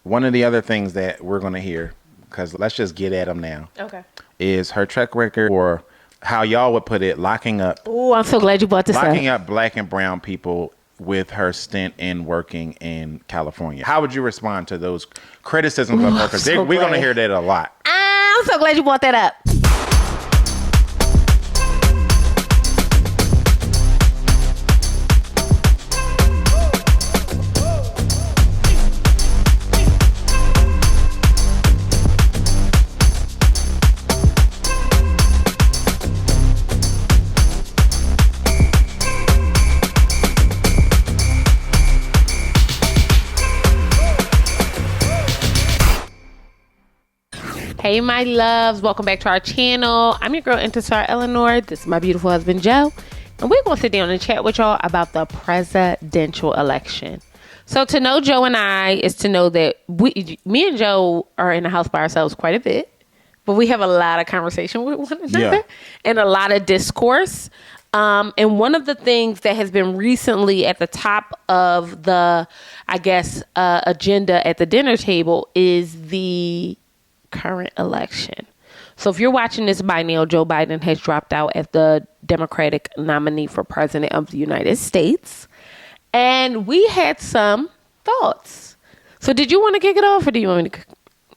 one of the other things that we're going to hear, because let's just get at them now, is her track record, or how y'all would put it, locking up. Oh, I'm so glad you brought this up. Locking up black and brown people with her stint in working in California. How would you respond to those criticisms of her? Because we're going to hear that a lot. I'm so glad you brought that up. Hey, my loves. Welcome back to our channel. I'm your girl, Intisar Eleanor. This is my beautiful husband, Joe. And we're going to sit down and chat with y'all about the presidential election. So to know Joe and I is to know that me and Joe are in the house by ourselves quite a bit. But we have a lot of conversation with one another and a lot of discourse. And one of the things that has been recently at the top of the, agenda at the dinner table is the current election. So if you're watching this by now, Joe Biden has dropped out as the Democratic nominee for president of the United States. And we had some thoughts. So did you want to kick it off, or do you want me to?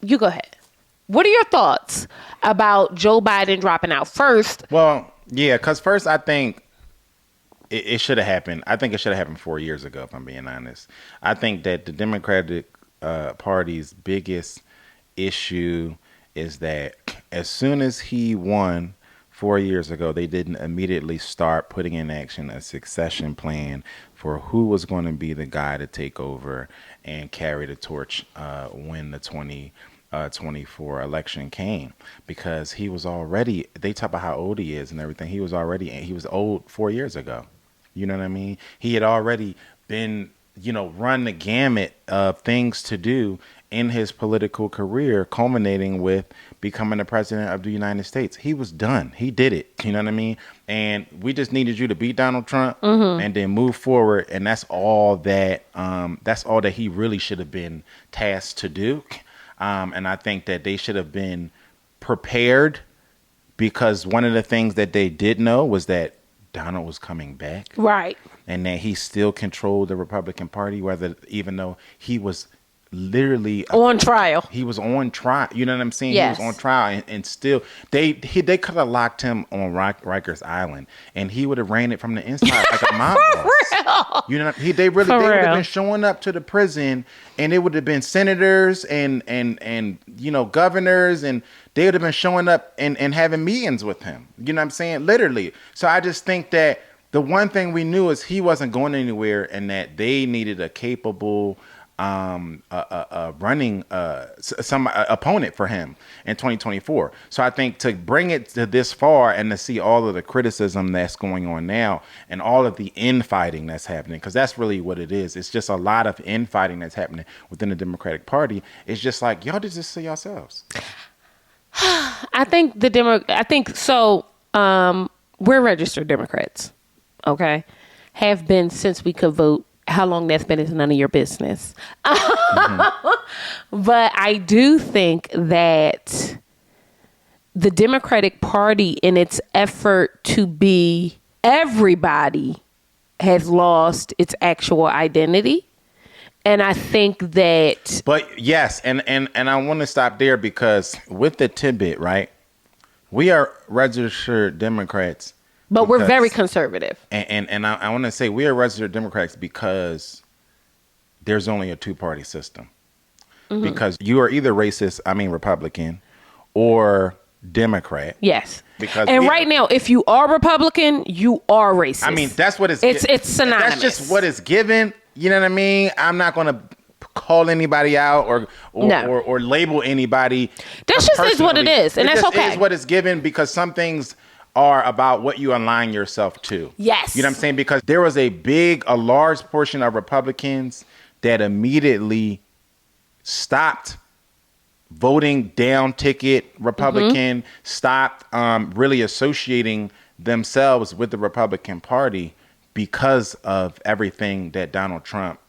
You go ahead. What are your thoughts about Joe Biden dropping out first? Well, yeah, because first I think it should have happened. I think it should have happened 4 years ago, if I'm being honest. I think that the Democratic Party's biggest issue is that as soon as he won 4 years ago, they didn't immediately start putting in action a succession plan for who was going to be the guy to take over and carry the torch when the 2024 election came. Because he was already, they talk about how old he is and everything. He was old 4 years ago. You know what I mean? He had already been, run the gamut of things to do in his political career, culminating with becoming the president of the United States. He was done. He did it. You know what I mean? And we just needed you to beat Donald Trump and then move forward. And that's all that he really should have been tasked to do. And I think that they should have been prepared, because one of the things that they did know was that Donald was coming back. Right. And that he still controlled the Republican Party, even though he was literally on trial. He was on trial. You know what I'm saying? Yes. He was on trial, and still they could have locked him on Rikers Island, and he would have ran it from the inside like a mob boss. You know, they would have been showing up to the prison, and it would have been senators and governors, and they would have been showing up and having meetings with him. You know what I'm saying? Literally. So I just think that the one thing we knew is he wasn't going anywhere, and that they needed a capable running some opponent for him in 2024. So I think to bring it to this far and to see all of the criticism that's going on now and all of the infighting that's happening, because that's really what it is. It's just a lot of infighting that's happening within the Democratic Party. It's just like, y'all did this to yourselves. I think we're registered Democrats, okay? Have been since we could vote. How long that's been is none of your business. But I do think that the Democratic Party, in its effort to be everybody, has lost its actual identity. And I think that... But yes, and I want to stop there, because with the tidbit, right? We are registered Democrats. But we're very conservative. And I want to say we are registered Democrats because there's only a two-party system. Mm-hmm. Because you are either Republican or Democrat. Yes. Right now, if you are Republican, you are racist. I mean, that's what it's synonymous. That's just what it's given. You know what I mean? I'm not going to call anybody out or label anybody. That just is what it is. And that's okay. It is what it's given, because some things are about what you align yourself to. Yes. You know what I'm saying? Because there was a large portion of Republicans that immediately stopped voting down ticket Republican, stopped really associating themselves with the Republican Party because of everything that Donald Trump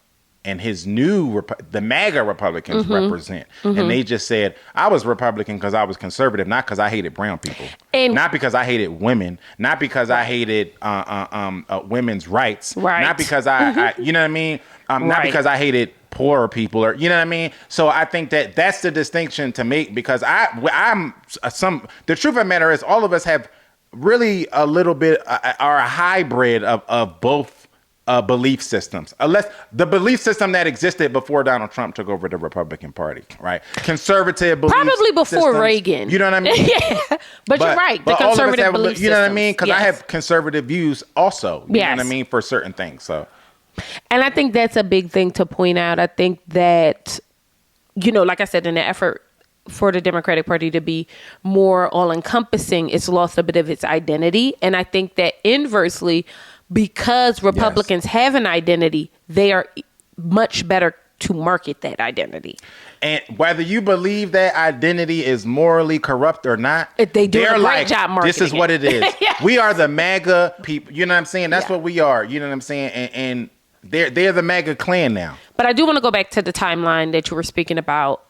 and his new the MAGA Republicans represent. And they just said, I was Republican because I was conservative, not because I hated brown people, And not because I hated women, not because I hated women's rights, Right. not because I you know what I mean, not Right. because I hated poorer people, or you know what I mean. So I think that that's the distinction to make, because I'm the truth of the matter is all of us have really a little bit are a hybrid of both belief systems, unless the belief system that existed before Donald Trump took over the Republican Party, right? Conservative belief probably before systems, Reagan. you know what I mean? Yeah. But you're right. The but all of us conservative have, belief you know what I systems. mean? Because I Yes. have conservative views also, you know what I Yes. mean, for certain things. So And I think that's a big thing to point out. I think that, like I said, in the effort for the Democratic Party to be more all-encompassing, it's lost a bit of its identity. And I think that inversely, because Republicans have an identity, they are much better to market that identity. And whether you believe that identity is morally corrupt or not, They do a they're great like, job marketing this is what it is. Yes. We are the MAGA people. You know what I'm saying? That's Yeah. what we are. You know what I'm saying? And they're the MAGA clan now. But I do want to go back to the timeline that you were speaking about.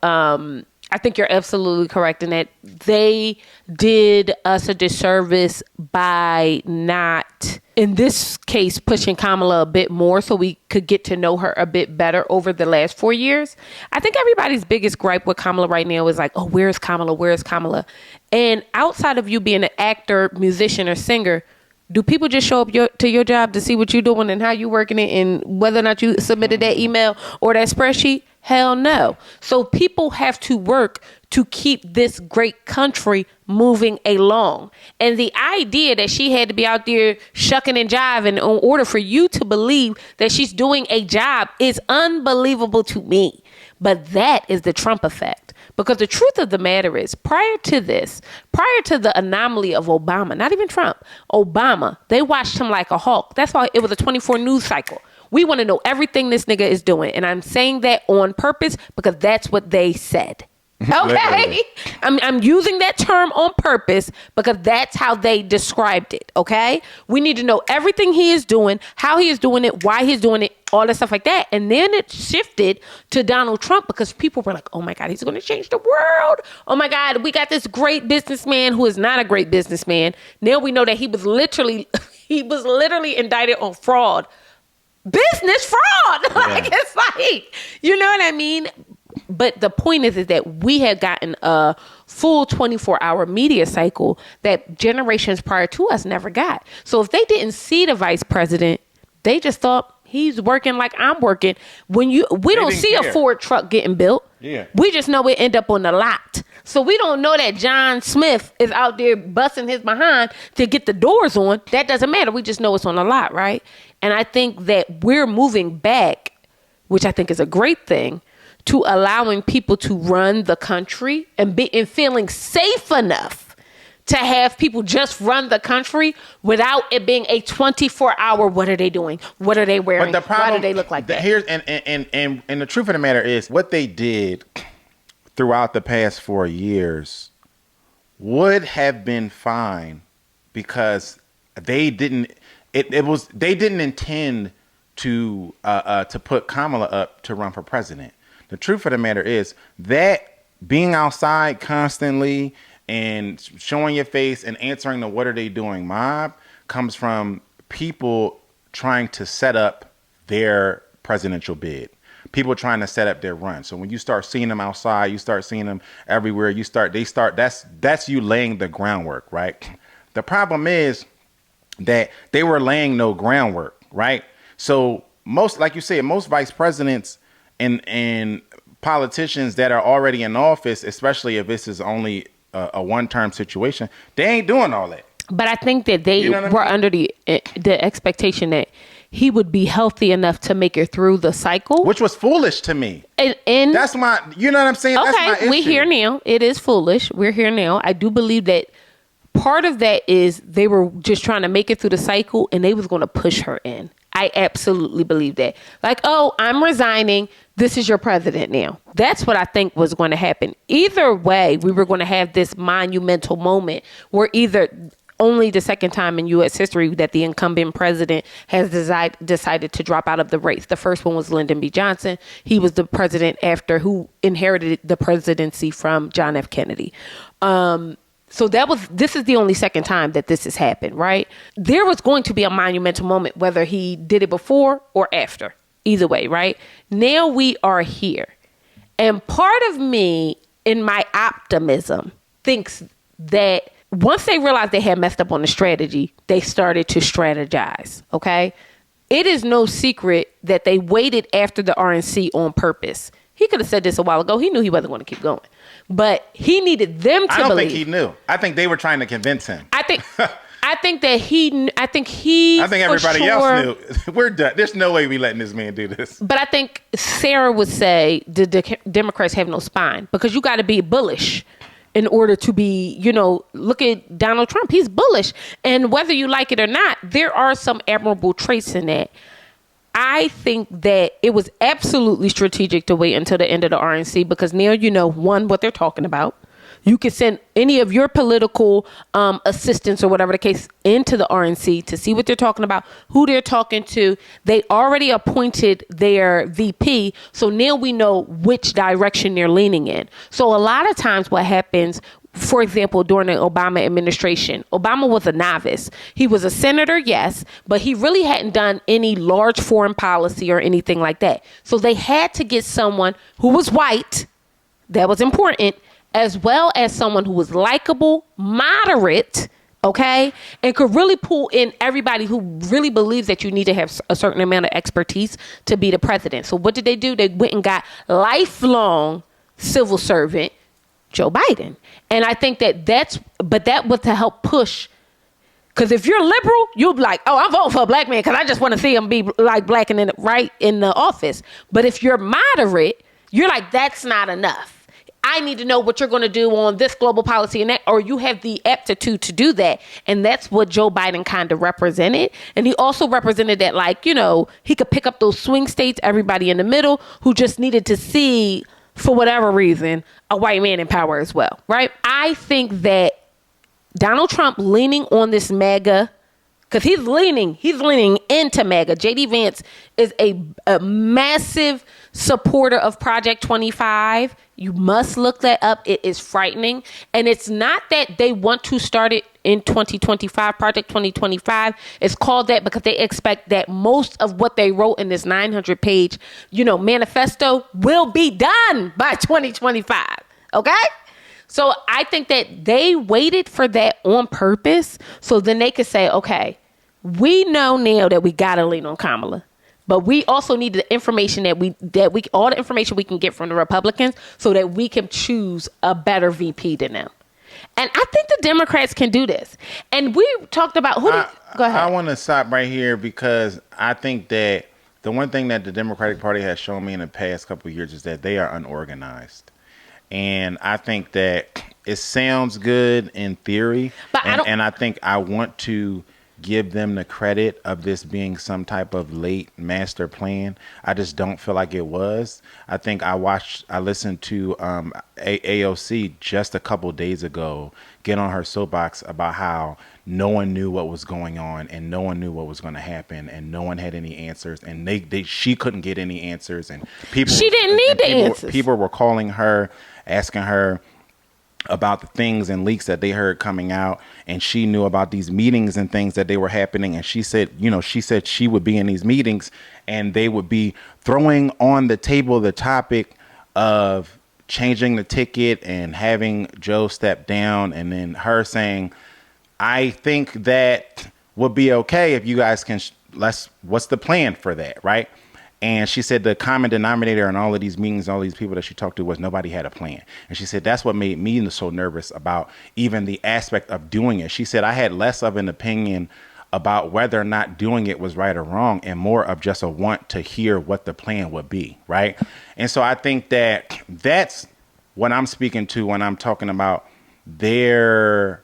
I think you're absolutely correct in that they did us a disservice by not, in this case, pushing Kamala a bit more so we could get to know her a bit better over the last 4 years. I think everybody's biggest gripe with Kamala right now is like, oh, where's Kamala? Where's Kamala? And outside of you being an actor, musician, or singer, do people just show up to your job to see what you're doing and how you're working it and whether or not you submitted that email or that spreadsheet? Hell no. So people have to work to keep this great country moving along. And the idea that she had to be out there shucking and jiving in order for you to believe that she's doing a job is unbelievable to me. But that is the Trump effect. Because the truth of the matter is, prior to the anomaly of Obama, not even Trump, Obama, they watched him like a hawk. That's why it was a 24 news cycle. We want to know everything this nigga is doing. And I'm saying that on purpose because that's what they said. Okay? I'm using that term on purpose because that's how they described it. Okay? We need to know everything he is doing, how he is doing it, why he's doing it, all that stuff like that. And then it shifted to Donald Trump because people were like, oh my God, he's going to change the world. Oh my God, we got this great businessman who is not a great businessman. Now we know that he was literally indicted on fraud. Business fraud. Like, it's like, you know what I mean? But the point is that we had gotten a full 24-hour media cycle that generations prior to us never got. So if they didn't see the vice president, they just thought he's working like I'm working. We don't see a Ford truck getting built. Yeah. We just know it end up on the lot. So we don't know that John Smith is out there busting his behind to get the doors on. That doesn't matter. We just know it's on the lot, right? And I think that we're moving back, which I think is a great thing, to allowing people to run the country and feeling safe enough to have people just run the country without it being a 24-hour, what are they doing? What are they wearing? But the problem, why do they look like that? Here's and the truth of the matter is, what they did throughout the past 4 years would have been fine because they didn't intend to put Kamala up to run for president. The truth of the matter is that being outside constantly and showing your face and answering the what are they doing mob comes from people trying to set up their presidential bid. People trying to set up their run. So when you start seeing them outside, you start seeing them everywhere. That's you laying the groundwork, right? The problem is that they were laying no groundwork, right? So like you said, most vice presidents and politicians that are already in office, especially if this is only a one-term situation, they ain't doing all that. But I think that they were under the expectation that he would be healthy enough to make it through the cycle, which was foolish to me. And that's my, you know what I'm saying? Okay, that's my issue. We're here now. It is foolish. We're here now. I do believe that part of that is they were just trying to make it through the cycle and they was going to push her in. I absolutely believe that. Like, oh, I'm resigning. This is your president now. That's what I think was going to happen. Either way, we were going to have this monumental moment where either only the second time in U.S. history that the incumbent president has decided to drop out of the race. The first one was Lyndon B. Johnson. He was the president who inherited the presidency from John F. Kennedy. So this is the only second time that this has happened, right? There was going to be a monumental moment, whether he did it before or after. Either way, right? Now we are here. And part of me, in my optimism, thinks that once they realized they had messed up on the strategy, they started to strategize, okay? It is no secret that they waited after the RNC on purpose. He could have said this a while ago. He knew he wasn't going to keep going. But he needed them to believe. I don't think he knew. I think they were trying to convince him. I think everybody else knew. We're done. There's no way we letting this man do this. But I think Sarah would say the Democrats have no spine, because you got to be bullish in order to be, look at Donald Trump. He's bullish. And whether you like it or not, there are some admirable traits in that. I think that it was absolutely strategic to wait until the end of the RNC, because now you know, one, what they're talking about. You can send any of your political assistants or whatever the case into the RNC to see what they're talking about, who they're talking to. They already appointed their VP, so now we know which direction they're leaning in. So a lot of times what happens, for example, during the Obama administration, Obama was a novice. He was a senator, yes, but he really hadn't done any large foreign policy or anything like that. So they had to get someone who was white, that was important, as well as someone who was likable, moderate, okay, and could really pull in everybody who really believes that you need to have a certain amount of expertise to be the president. So what did they do? They went and got lifelong civil servant Joe Biden. And I think that was to help push. Because if you're liberal, you'll be like, oh, I'm voting for a black man because I just want to see him be like black and right in the office. But if you're moderate, you're like, that's not enough. I need to know what you're going to do on this global policy and that, or you have the aptitude to do that. And that's what Joe Biden kind of represented. And he also represented that, he could pick up those swing states, everybody in the middle who just needed to see, for whatever reason, a white man in power as well, right? I think that Donald Trump leaning on this MAGA, because he's leaning into MAGA. J.D. Vance is a massive supporter of Project 25. You must look that up. It is frightening. And it's not that they want to start it in 2025. Project 2025 is called that because they expect that most of what they wrote in this 900-page, manifesto will be done by 2025. Okay? So I think that they waited for that on purpose so then they could say, okay, we know now that we got to lean on Kamala. But we also need the information that we all the information we can get from the Republicans so that we can choose a better VP than them. And I think the Democrats can do this. And we talked about go ahead. I want to stop right here because I think that the one thing that the Democratic Party has shown me in the past couple of years is that they are unorganized. And I think that it sounds good in theory. But I think I want to give them the credit of this being some type of late master plan. I just don't feel like it was. I think I listened to AOC just a couple days ago get on her soapbox about how no one knew what was going on and no one knew what was going to happen and no one had any answers and she couldn't get any answers and she didn't need the answers. People were calling her, asking her about the things and leaks that they heard coming out, and she knew about these meetings and things that they were happening, and she said she would be in these meetings and they would be throwing on the table the topic of changing the ticket and having Joe step down, and then her saying, I think that would be okay if you guys can what's the plan for that, right? And she said the common denominator in all of these meetings, all these people that she talked to was nobody had a plan. And she said that's what made me so nervous about even the aspect of doing it. She said I had less of an opinion about whether or not doing it was right or wrong and more of just a want to hear what the plan would be, right? And so I think that that's what I'm speaking to when I'm talking about their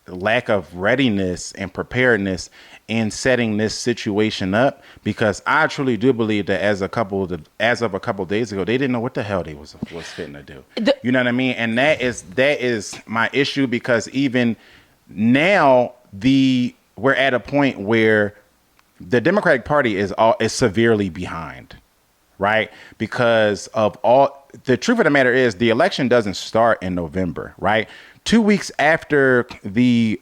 lack of readiness and preparedness in setting this situation up, because I truly do believe that as of a couple of days ago, they didn't know what the hell they was fitting to do. You know what I mean? And that is my issue, because even Now we're at a point where the Democratic Party is severely behind, right? Because of all the truth of the matter is the election doesn't start in November, right? 2 weeks after the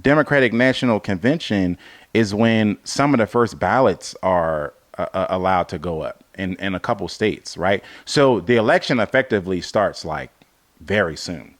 Democratic National Convention is when some of the first ballots are allowed to go up in a couple states, right? So the election effectively starts like very soon.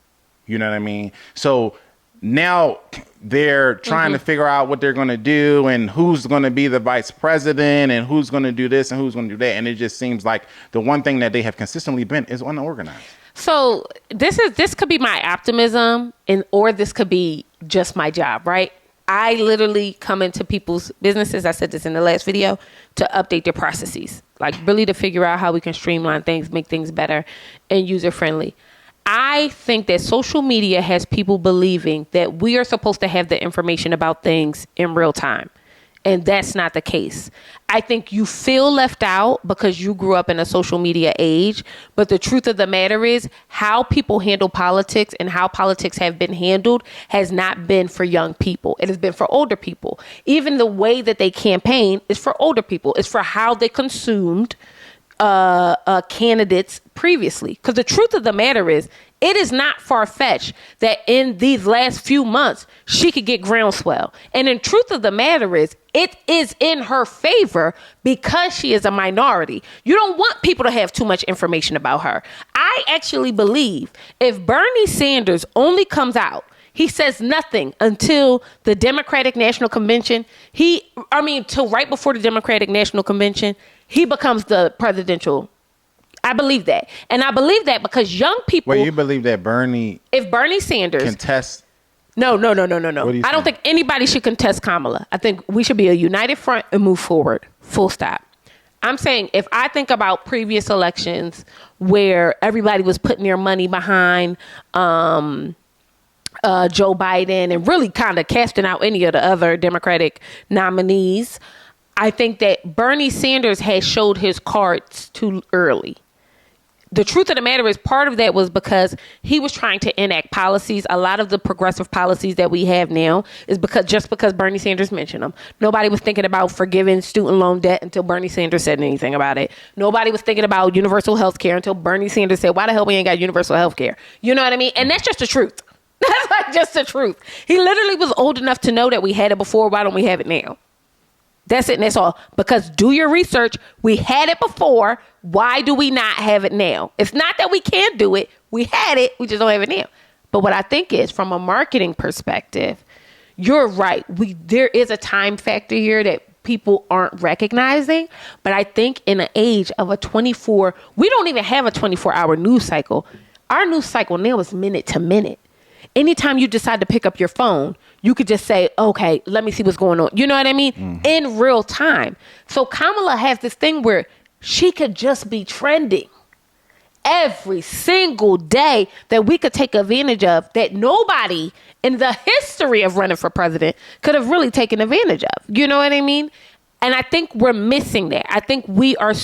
You know what I mean? So now they're trying to figure out what they're going to do and who's going to be the vice president and who's going to do this and who's going to do that. And it just seems like the one thing that they have consistently been is unorganized. So this could be my optimism, or this could be just my job, right? I literally come into people's businesses, I said this in the last video, to update their processes, like really to figure out how we can streamline things, make things better and user friendly. I think that social media has people believing that we are supposed to have the information about things in real time. And that's not the case. I think you feel left out because you grew up in a social media age. But the truth of the matter is how people handle politics and how politics have been handled has not been for young people. It has been for older people. Even the way that they campaign is for older people. It's for how they consumed candidates previously. Because the truth of the matter is, it is not far-fetched that in these last few months, she could get groundswell. And the truth of the matter is, it is in her favor because she is a minority. You don't want people to have too much information about her. I actually believe if Bernie Sanders only comes out, he says nothing until the Democratic National Convention, till right before the Democratic National Convention, he becomes the presidential. I believe that. And I believe that because young people... Well, you believe that if Bernie Sanders... contest... No. I don't think anybody should contest Kamala. I think we should be a united front and move forward. Full stop. I'm saying if I think about previous elections where everybody was putting their money behind Joe Biden and really kind of casting out any of the other Democratic nominees, I think that Bernie Sanders has showed his cards too early. The truth of the matter is part of that was because he was trying to enact policies. A lot of the progressive policies that we have now is because Bernie Sanders mentioned them. Nobody was thinking about forgiving student loan debt until Bernie Sanders said anything about it. Nobody was thinking about universal health care until Bernie Sanders said, why the hell we ain't got universal health care? You know what I mean? And that's just the truth. That's like just the truth. He literally was old enough to know that we had it before. Why don't we have it now? That's it and that's all. Because do your research. We had it before. Why do we not have it now? It's not that we can't do it. We had it. We just don't have it now. But what I think is from a marketing perspective, you're right. There is a time factor here that people aren't recognizing. But I think in an age of we don't even have a 24-hour news cycle. Our news cycle now is minute to minute. Anytime you decide to pick up your phone, you could just say, okay, let me see what's going on. You know what I mean? Mm-hmm. In real time. So Kamala has this thing where she could just be trending every single day that we could take advantage of that nobody in the history of running for president could have really taken advantage of. You know what I mean? And I think we're missing that. I think we are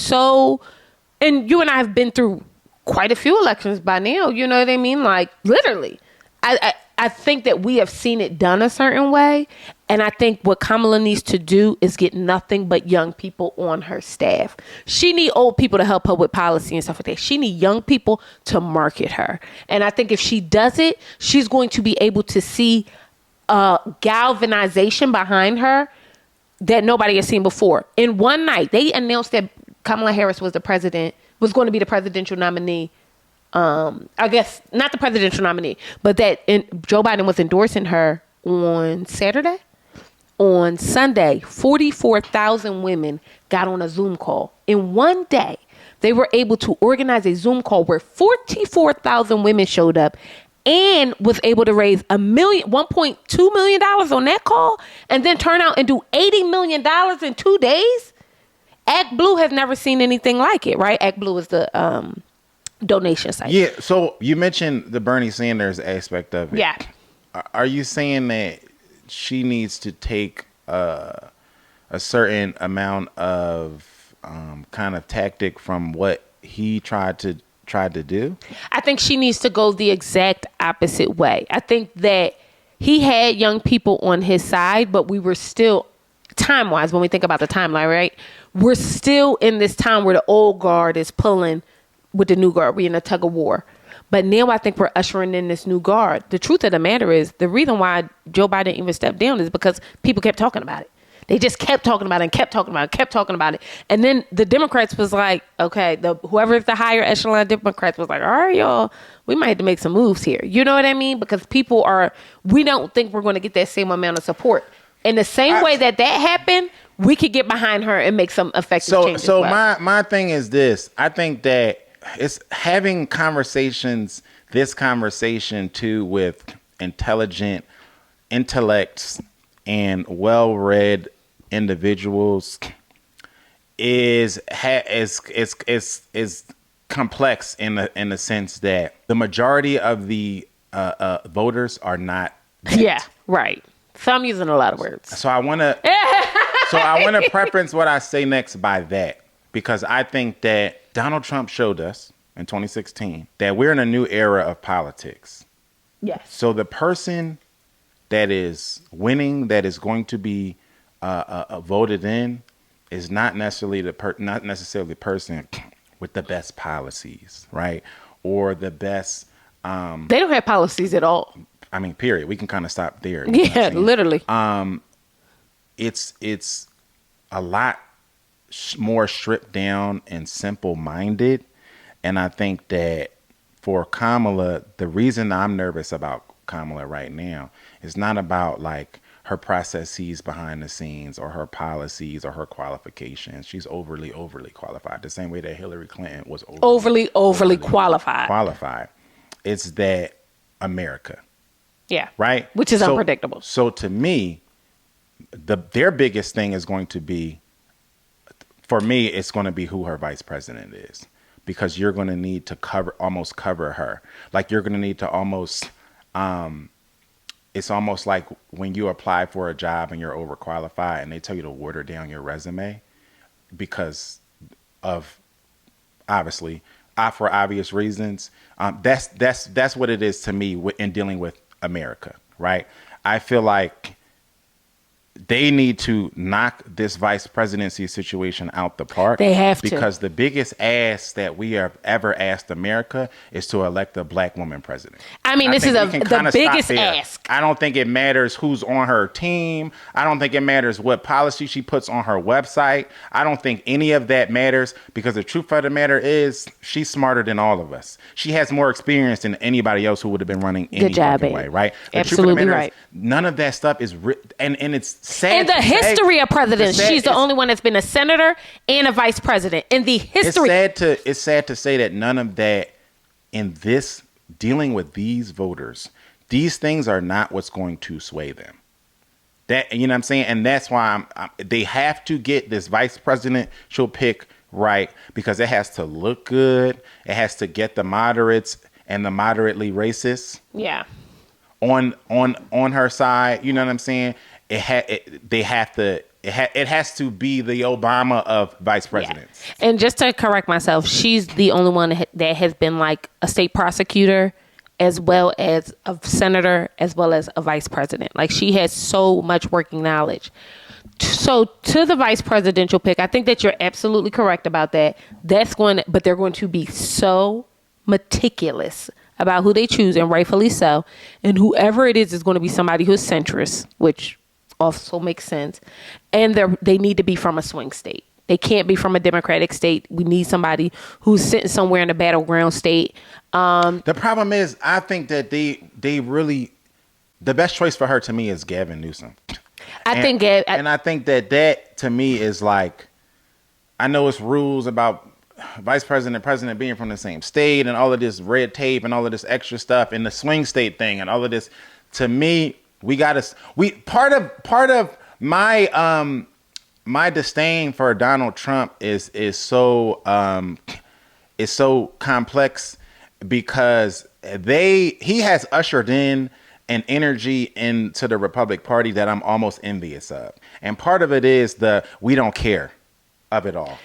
and you and I have been through quite a few elections by now. You know what I mean? Like literally. I think that we have seen it done a certain way. And I think what Kamala needs to do is get nothing but young people on her staff. She need old people to help her with policy and stuff like that. She need young people to market her. And I think if she does it, she's going to be able to see galvanization behind her that nobody has seen before. In one night, they announced that Kamala Harris was going to be the presidential nominee. I guess not the presidential nominee, but that Joe Biden was endorsing her on Saturday. On Sunday, 44,000 women got on a Zoom call. In one day, they were able to organize a Zoom call where 44,000 women showed up and was able to raise $1.2 million on that call and then turn out and do $80 million in 2 days. Act Blue has never seen anything like it, right? Act Blue is the donation site. Yeah, so you mentioned the Bernie Sanders aspect of it. Yeah. Are you saying that she needs to take a certain amount of kind of tactic from what he tried to do? I think she needs to go the exact opposite way. I think that he had young people on his side, but we were still, time wise, when we think about the timeline, right? We're still in this time where the old guard is pulling with the new guard. We're in a tug of war. But now I think we're ushering in this new guard. The truth of the matter is, the reason why Joe Biden even stepped down is because people kept talking about it. They just kept talking about it and kept talking about it, kept talking about it. And then the Democrats was like, okay, whoever is the higher echelon Democrats was like, all right, y'all, we might have to make some moves here. You know what I mean? Because we don't think we're going to get that same amount of support. In the same way that happened, we could get behind her and make some effective changes. So my thing is this. I think that it's having this conversation too, with intellects and well-read individuals is complex in the sense that the majority of the voters are not that. Yeah, right. So I'm using a lot of words. So I want to preference what I say next by that, because I think that Donald Trump showed us in 2016 that we're in a new era of politics. Yes. So the person that is winning, that is going to be voted in, is not necessarily the person with the best policies, right? Or the best. They don't have policies at all. I mean, period. We can kind of stop there. Yeah, literally. It's a lot more stripped down and simple-minded, and I think that for Kamala, the reason I'm nervous about Kamala right now is not about like her processes behind the scenes or her policies or her qualifications. She's overly qualified, the same way that Hillary Clinton was overly qualified. It's that America. Yeah. Right? Which is unpredictable. So to me, their biggest thing is going to be, for me, it's going to be who her vice president is, because you're going to need to cover her. Like you're going to need to almost, it's almost like when you apply for a job and you're overqualified and they tell you to water down your resume because of, obviously, for obvious reasons. That's what it is to me in dealing with America, right? I feel like they need to knock this vice presidency situation out the park. They have to. Because the biggest ask that we have ever asked America is to elect a black woman president. I mean, this is the biggest ask. I don't think it matters who's on her team. I don't think it matters what policy she puts on her website. I don't think any of that matters, because the truth of the matter is she's smarter than all of us. She has more experience than anybody else who would have been running any fucking way, right? Absolutely right. None of that stuff is and it's sad. In the history of presidents, she's the only one that's been a senator and a vice president. In the history. It's sad to say that none of that in this, dealing with these voters, these things are not what's going to sway them. That, you know what I'm saying? And that's why they have to get this vice presidential pick right, because it has to look good. It has to get the moderates and the moderately racist. Yeah. On her side, you know what I'm saying? It has to be the Obama of vice presidents. Yeah. And just to correct myself, she's the only one that has been like a state prosecutor, as well as a senator, as well as a vice president. Like, she has so much working knowledge. So to the vice presidential pick, I think that you're absolutely correct about that. But they're going to be so meticulous about who they choose, and rightfully so. And whoever it is going to be somebody who's centrist, which also makes sense. And they need to be from a swing state. They can't be from a Democratic state. We need somebody who's sitting somewhere in a battleground state. The problem is, I think that they really, the best choice for her to me is Gavin Newsom. I think that to me is like, I know it's rules about vice president, president being from the same state and all of this red tape and all of this extra stuff and the swing state thing and all of this. To me, part of my my disdain for Donald Trump is so complex, because he has ushered in an energy into the Republican Party that I'm almost envious of. And part of it is we don't care of it all.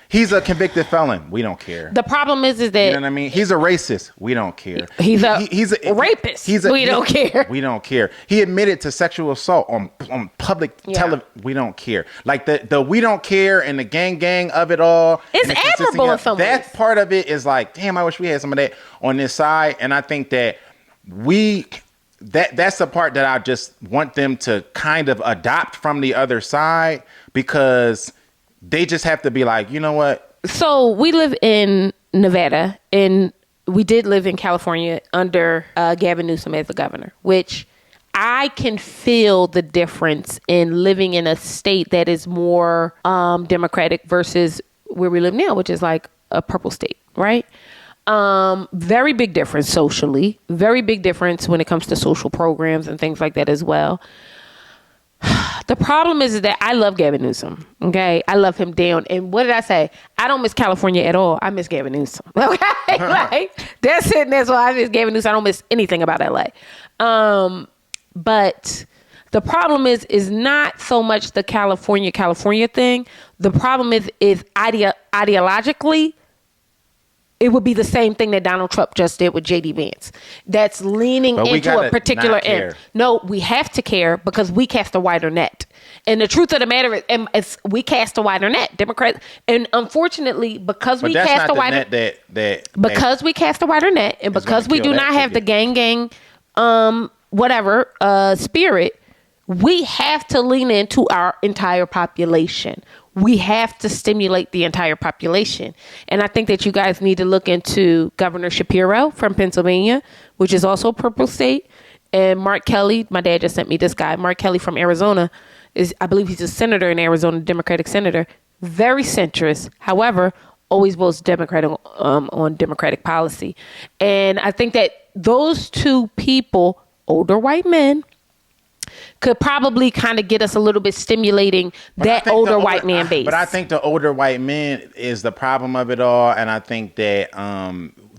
He's a convicted felon. We don't care. The problem is You that know what I mean? He's a racist. We don't care. he's a rapist. We don't care. We don't care. He admitted to sexual assault on public television. We don't care. Like the we don't care and the gang of it all. It's admirable in some ways. That part of it is like, damn, I wish we had some of that on this side. And I think that that's the part that I just want them to kind of adopt from the other side, because they just have to be like, you know what? So we live in Nevada, and we did live in California under Gavin Newsom as the governor, which I can feel the difference in living in a state that is more Democratic versus where we live now, which is like a purple state, right? Very big difference socially, very big difference when it comes to social programs and things like that as well. The problem is that I love Gavin Newsom. Okay. I love him down. And what did I say? I don't miss California at all. I miss Gavin Newsom. Okay. Like, that's it. And that's why I miss Gavin Newsom. I don't miss anything about LA. But the problem is not so much the California thing. The problem is ideologically, it would be the same thing that Donald Trump just did with J.D. Vance. That's leaning into a particular end. No, we have to care because we cast a wider net. And the truth of the matter is we cast a wider net. Democrats, and unfortunately, because we cast a wider net, because we cast a wider net, and because we do not have the gang, spirit, we have to lean into our entire population. We have to stimulate the entire population. And I think that you guys need to look into Governor Shapiro from Pennsylvania, which is also a purple state. And Mark Kelly, my dad just sent me this guy, Mark Kelly from Arizona, I believe he's a senator in Arizona, Democratic senator, very centrist. However, always votes Democratic on Democratic policy. And I think that those two people, older white men, could probably kind of get us a little bit stimulating that older white man base. But I think the older white men is the problem of it all. And I think that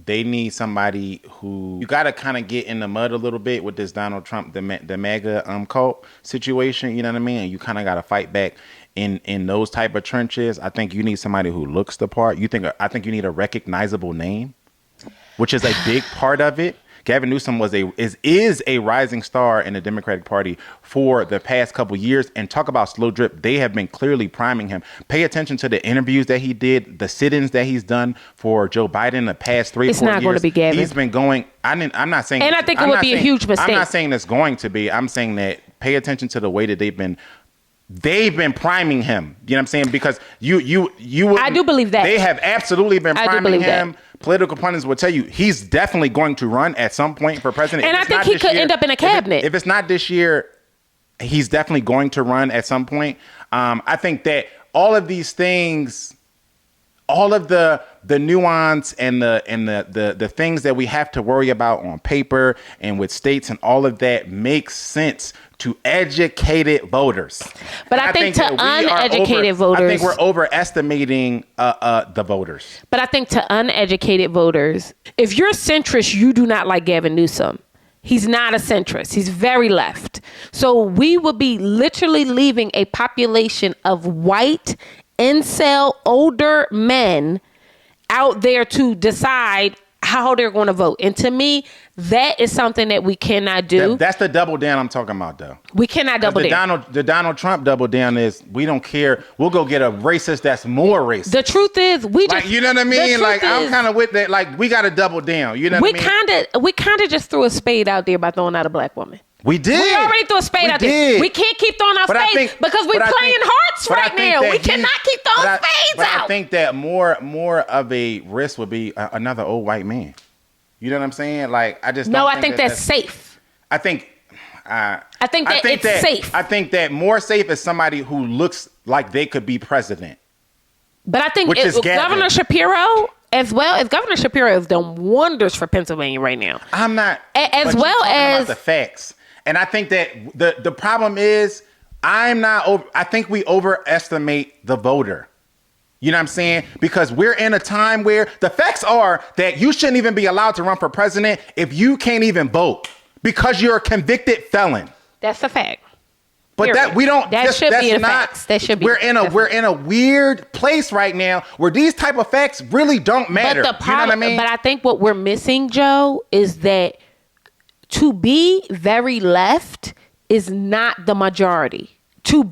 they need somebody who, you got to kind of get in the mud a little bit with this Donald Trump, the MAGA cult situation. You know what I mean? And you kind of got to fight back in those type of trenches. I think you need somebody who looks the part. I think you need a recognizable name, which is a big part of it. Gavin Newsom is a rising star in the Democratic Party for the past couple years. And talk about slow drip. They have been clearly priming him. Pay attention to the interviews that he did, the sit-ins that he's done for Joe Biden the past 3 or 4 years. It's not going to be Gavin. He's been going. I'm not saying. And I think it would be a huge mistake. I'm not saying it's going to be. I'm saying that pay attention to the way that they've been priming him. You know what I'm saying? Because you I do believe that. They have absolutely been priming him. That. Political pundits will tell you he's definitely going to run at some point for president. And I think he could end up in a cabinet. If it's not this year, he's definitely going to run at some point. I think that all of these things, all of the nuance and the things that we have to worry about on paper and with states and all of that makes sense to educated voters. But I think to uneducated voters, I think we're overestimating the voters. But I think to uneducated voters, if you're a centrist, you do not like Gavin Newsom. He's not a centrist. He's very left. So we would be literally leaving a population of white, incel, older men out there to decide how they're going to vote. And to me, that is something that we cannot do. That's the double down I'm talking about, though. We cannot double down. The Donald Trump double down is we don't care. We'll go get a racist that's more racist. The truth is, we just, you know what I mean? Like, I'm kind of with that. Like, we got to double down. You know what I mean? We kind of just threw a spade out there by throwing out a black woman. We did. We already threw a spade out there. We can't keep throwing out spades because we're playing hearts right now. We cannot keep throwing spades out. I think that more of a risk would be another old white man. You know what I'm saying? Like, I just don't I think that's safe. I think it's safe. I think that more safe is somebody who looks like they could be president. But I think Governor Shapiro, as well as Governor Shapiro, has done wonders for Pennsylvania right now. I'm not as well as about the facts. And I think that the problem is I think we overestimate the voter. You know what I'm saying? Because we're in a time where the facts are that you shouldn't even be allowed to run for president if you can't even vote because you're a convicted felon. That's a fact. But Period. that we don't. That should that's be the not, facts. That should be. We're in a weird place right now where these type of facts really don't matter. But the problem, you know what I mean? But I think what we're missing, Joe, is that to be very left is not the majority.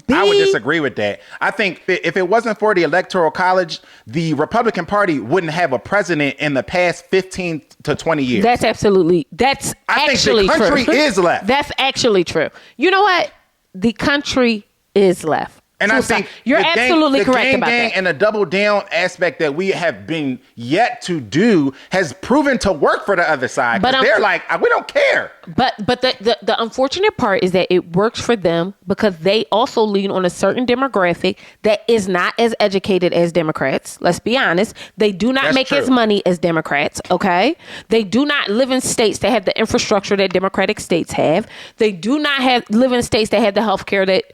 I would disagree with that. I think if it wasn't for the Electoral College, the Republican Party wouldn't have a president in the past 15 to 20 years. That's actually think the country true. is left. That's actually true. You know what? The country is left. And I think you're absolutely correct about gang that. And the double down aspect that we have been yet to do has proven to work for the other side. But they're like, we don't care. But the unfortunate part is that it works for them because they also lean on a certain demographic that is not as educated as Democrats. Let's be honest. They do not make as money as Democrats, okay? They do not live in states that have the infrastructure that Democratic states have. They do not live in states that have the health care that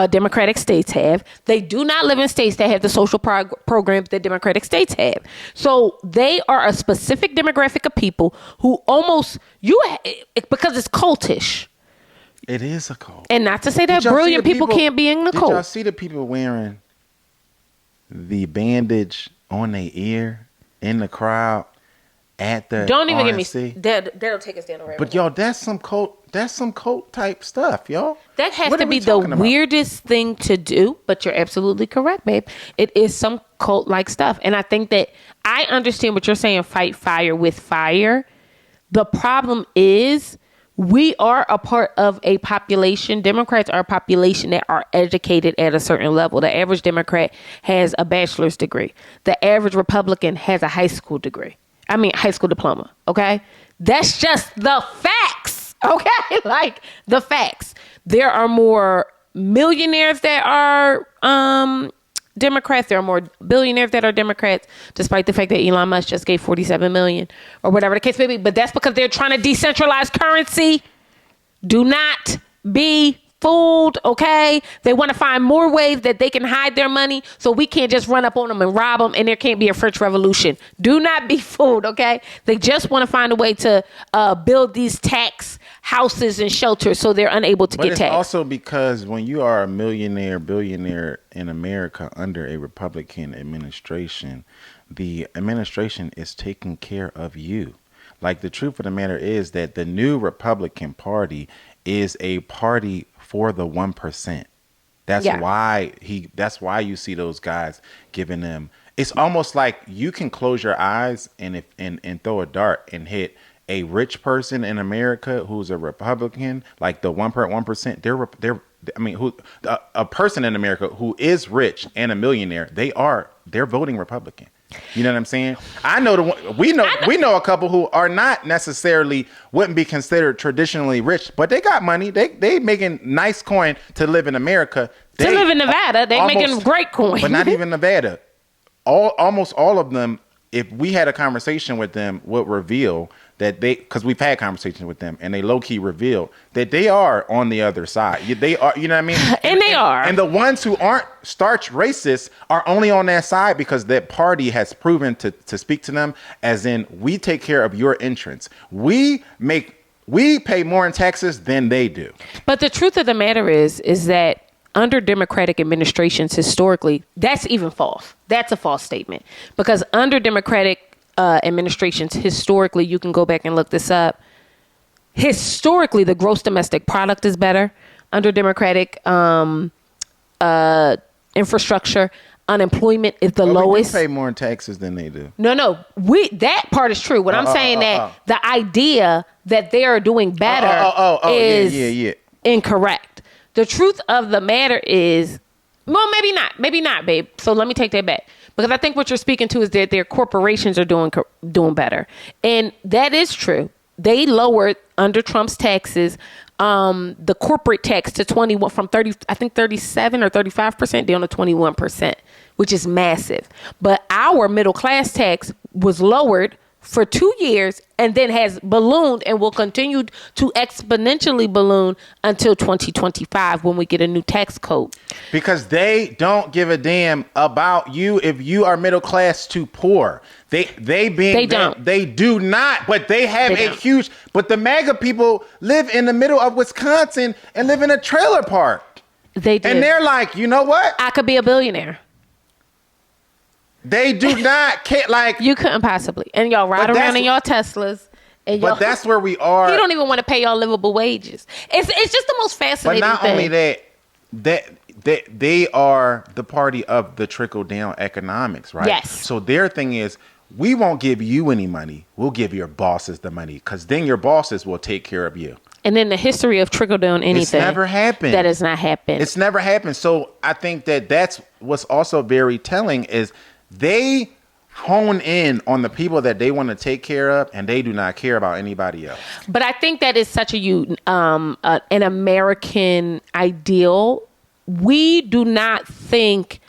Democratic states have. They do not live in states that have the social programs that Democratic states have. So they are a specific demographic of people who almost because it's cultish. It is a cult. And not to say that brilliant people can't be in the cult. Did y'all see the people wearing the bandage on their ear in the crowd at the Don't even RNC? get me. That'll take us down the rabbit hole. But y'all, that's some cult type stuff, y'all. That has to be the weirdest thing to do, but you're absolutely correct, babe. It is some cult like stuff. And I think that I understand what you're saying, fight fire with fire. The problem is we are a part of a population. Democrats are a population that are educated at a certain level. The average Democrat has a bachelor's degree. The average Republican has a high school diploma. Okay. That's just the facts. Okay. Like the facts. There are more millionaires that are, Democrats. There are more billionaires that are Democrats, despite the fact that Elon Musk just gave $47 million or whatever the case may be. But that's because they're trying to decentralize currency. Do not be fooled, okay? They want to find more ways that they can hide their money so we can't just run up on them and rob them and there can't be a French Revolution. Do not be fooled, okay? They just want to find a way to build these tax houses and shelters so they're unable to get taxed. But it's also because when you are a millionaire, billionaire in America under a Republican administration, the administration is taking care of you. Like the truth of the matter is that the new Republican Party is a party for the 1%. That's why you see those guys giving them. It's almost like you can close your eyes and throw a dart and hit a rich person in America who's a Republican, like the 1%. A person in America who is rich and a millionaire, they're voting Republican. You know what I'm saying? I know we know a couple who are not necessarily wouldn't be considered traditionally rich, but they got money. They making nice coin to live in America. To live in Nevada, they making great coin. But not even Nevada. Almost all of them, if we had a conversation with them, would reveal that because we've had conversations with them and they low key reveal that they are on the other side. They are, you know what I mean? And they are. And the ones who aren't starch racist are only on that side because that party has proven to speak to them as in, we take care of your entrance. We pay more in taxes than they do. But the truth of the matter is that under Democratic administrations, historically, that's even false. That's a false statement because under Democratic administrations, historically, you can go back and look this up. Historically, the gross domestic product is better under Democratic infrastructure. Unemployment is the lowest. We pay more in taxes than they do. No, that part is true. What I'm saying that the idea that they are doing better is incorrect. The truth of the matter is, well, maybe not, babe. So let me take that back. Because I think what you're speaking to is that their corporations are doing better. And that is true. They lowered under Trump's taxes, the corporate tax to 21 from 37 or 35% down to 21%, which is massive. But our middle class tax was lowered for 2 years and then has ballooned and will continue to exponentially balloon until 2025 when we get a new tax code. Because they don't give a damn about you if you are middle class to poor. They do not, but they have huge, but the MAGA people live in the middle of Wisconsin and live in a trailer park. They did. And they're like, you know what? I could be a billionaire. They do not care. Like, You couldn't possibly. And y'all ride around in y'all Teslas. And but that's where we are. He don't even want to pay y'all livable wages. It's just the most fascinating thing. But not only that they are the party of the trickle down economics, right? Yes. So their thing is, we won't give you any money. We'll give your bosses the money, because then your bosses will take care of you. And in the history of trickle down anything, it's never happened. That has not happened. It's never happened. So I think that's what's also very telling is they hone in on the people that they want to take care of, and they do not care about anybody else. But I think that is such an American ideal. We do not think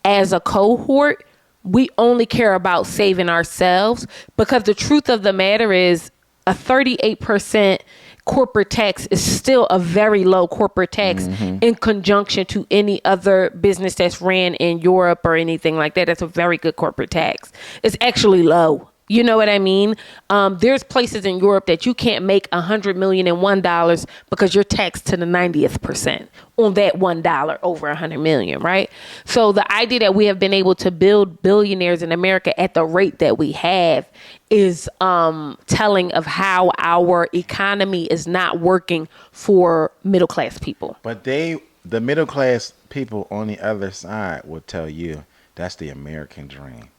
as a cohort, we only care about saving ourselves, because the truth of the matter is a 38% corporate tax is still a very low corporate tax in conjunction to any other business that's ran in Europe or anything like that. That's a very good corporate tax. It's actually low. You know what I mean? There's places in Europe that you can't make $100 million in $1 because you're taxed to the 90th percent on that $1 over $100 million, right? So the idea that we have been able to build billionaires in America at the rate that we have is telling of how our economy is not working for middle class people. But the middle class people on the other side will tell you that's the American dream.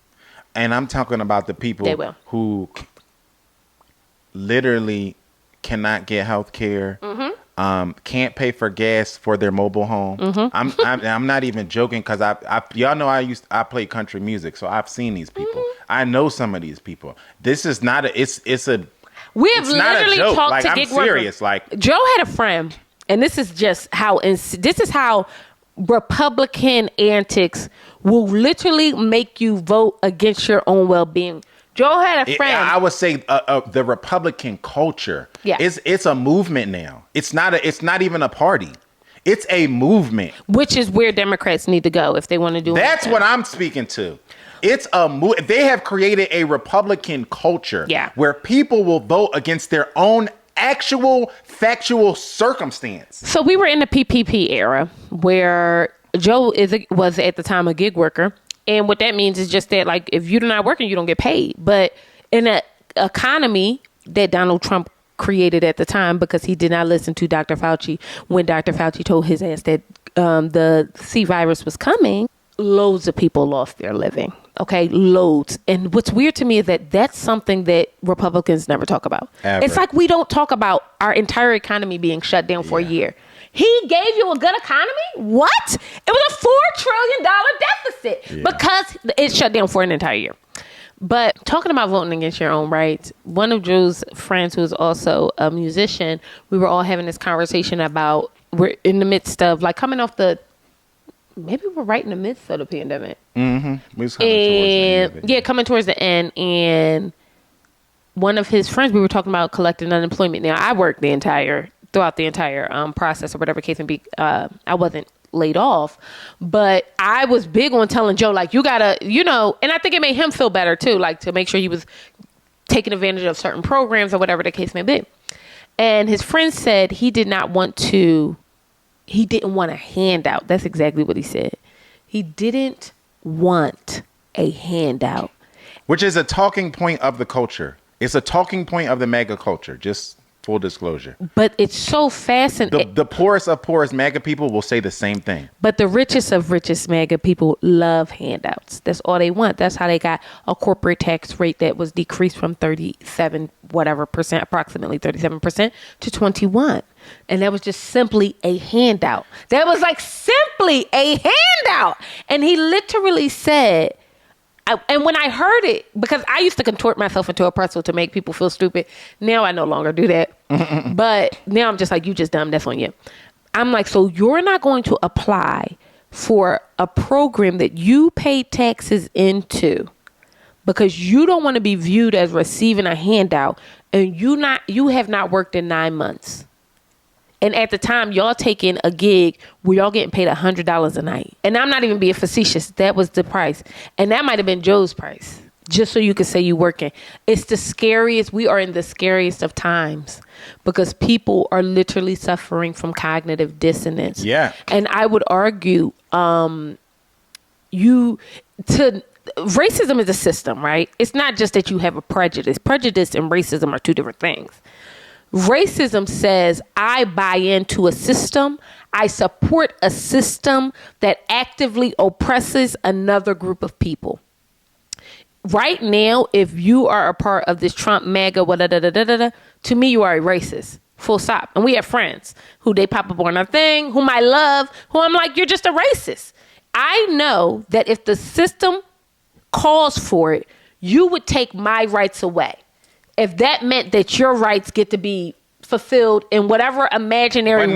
And I'm talking about the people who literally cannot get health care, can't pay for gas for their mobile home. I'm not even joking, because y'all know I play country music, so I've seen these people. I know some of these people. This is not a. We have literally talked like, to I'm gig serious. workers. Like, Joe had a friend, and this is just how Republican antics will literally make you vote against your own well-being. Joe had a friend. I would say the Republican culture. Yeah. It's a movement now. It's not even a party. It's a movement. Which is where Democrats need to go if they want to do. That's what I'm speaking to. It's a They have created a Republican culture. Yeah. Where people will vote against their own actual factual circumstance. So we were in the PPP era where Joe was at the time a gig worker. And what that means is just that, like, if you're not working, you don't get paid. But in an economy that Donald Trump created at the time, because he did not listen to Dr. Fauci when Dr. Fauci told his ass that the C virus was coming, loads of people lost their living. Okay, loads. And what's weird to me is that that's something that Republicans never talk about. Ever. It's like we don't talk about our entire economy being shut down for a year. He gave you a good economy? What? It was a $4 trillion deficit because it shut down for an entire year. But talking about voting against your own rights, one of Joe's friends, who is also a musician, we were all having this conversation about, we're in the midst of, like, coming off maybe we're right in the midst of the pandemic. Mm-hmm. We was coming towards the end of it. Coming towards the end. And one of his friends, we were talking about collecting unemployment. Now, I worked throughout the entire process, or whatever case may be. I wasn't laid off, but I was big on telling Joe, like, you gotta, and I think it made him feel better too, like, to make sure he was taking advantage of certain programs or whatever the case may be. And his friend said he didn't want a handout. That's exactly what he said. He didn't want a handout. Which is a talking point of the culture. It's a talking point of the MAGA culture. Just full disclosure. But it's so fascinating. The poorest of poorest MAGA people will say the same thing. But the richest of richest MAGA people love handouts. That's all they want. That's how they got a corporate tax rate that was decreased from 37 whatever percent, approximately 37%, to 21. And that was just simply a handout. That was like simply a handout. And he literally said, and when I heard it, because I used to contort myself into a pretzel to make people feel stupid. Now I no longer do that. But now I'm just like, you just dumb. That's on you. I'm like, so you're not going to apply for a program that you pay taxes into because you don't want to be viewed as receiving a handout, and you have not worked in 9 months. And at the time, y'all taking a gig where y'all getting paid $100 a night. And I'm not even being facetious. That was the price. And that might have been Joe's price. just so you can say you working. It's the scariest. We are in the scariest of times because people are literally suffering from cognitive dissonance. Yeah. And I would argue, racism is a system, right? It's not just that you have a prejudice. Prejudice and racism are two different things. Racism says, I buy into a system. I support a system that actively oppresses another group of people. Right now, if you are a part of this Trump MAGA, to me, you are a racist. Full stop. And we have friends who they pop up on our thing, whom I love, who I'm like, you're just a racist. I know that if the system calls for it, you would take my rights away. If that meant that your rights get to be fulfilled in whatever imaginary way.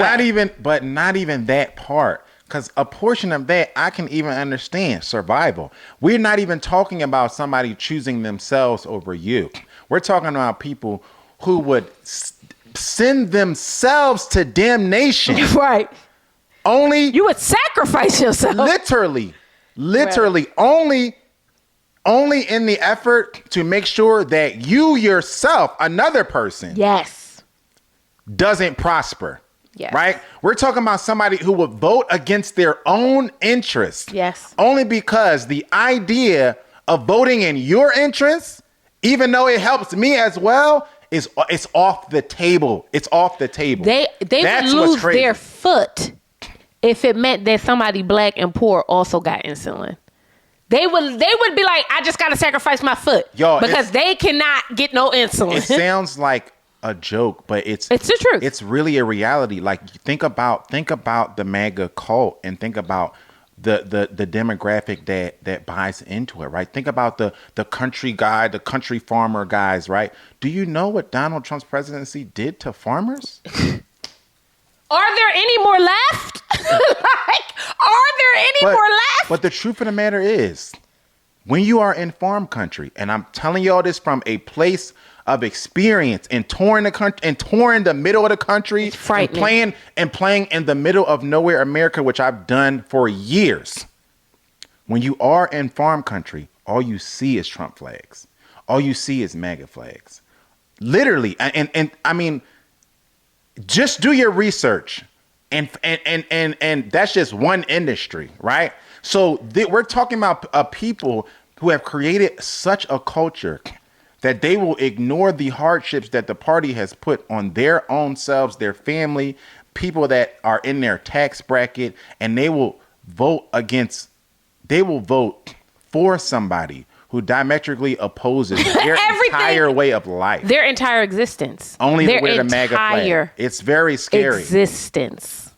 But not even that part. Because a portion of that, I can even understand survival. We're not even talking about somebody choosing themselves over you. We're talking about people who would send themselves to damnation. Right. You would sacrifice yourself. Literally, Right. only in the effort to make sure that you yourself, another person, Yes. doesn't prosper. Yes. Right? We're talking about somebody who would vote against their own interests. Yes. Only because the idea of voting in your interests, even though it helps me as well, it's off the table. It's off the table. They That's would what's lose crazy. their foot if it meant that somebody black and poor also got insulin. They would be like, I just got to sacrifice my foot. Yo, because they cannot get no insulin. It sounds like a joke, but it's the truth. It's really a reality. Like think about the MAGA cult and think about the demographic that buys into it, right? Think about the country guy, the country farmer guys, right? Do you know what Donald Trump's presidency did to farmers? Are there any more left? Are there any more left? But the truth of the matter is, when you are in farm country, and I'm telling you all this from a place of experience and touring the country and touring the middle of the country It's frightening. and playing in the middle of nowhere America, which I've done for years. When you are in farm country, all you see is Trump flags. All you see is MAGA flags. Literally. And I mean, just do your research. And that's just one industry, right? So we're talking about people who have created such a culture that they will ignore the hardships that the party has put on their own selves, their family, people that are in their tax bracket, and they will vote for somebody who diametrically opposes their entire way of life. Their entire existence. Only their to wear the MAGA flag. It's very scary. Existence.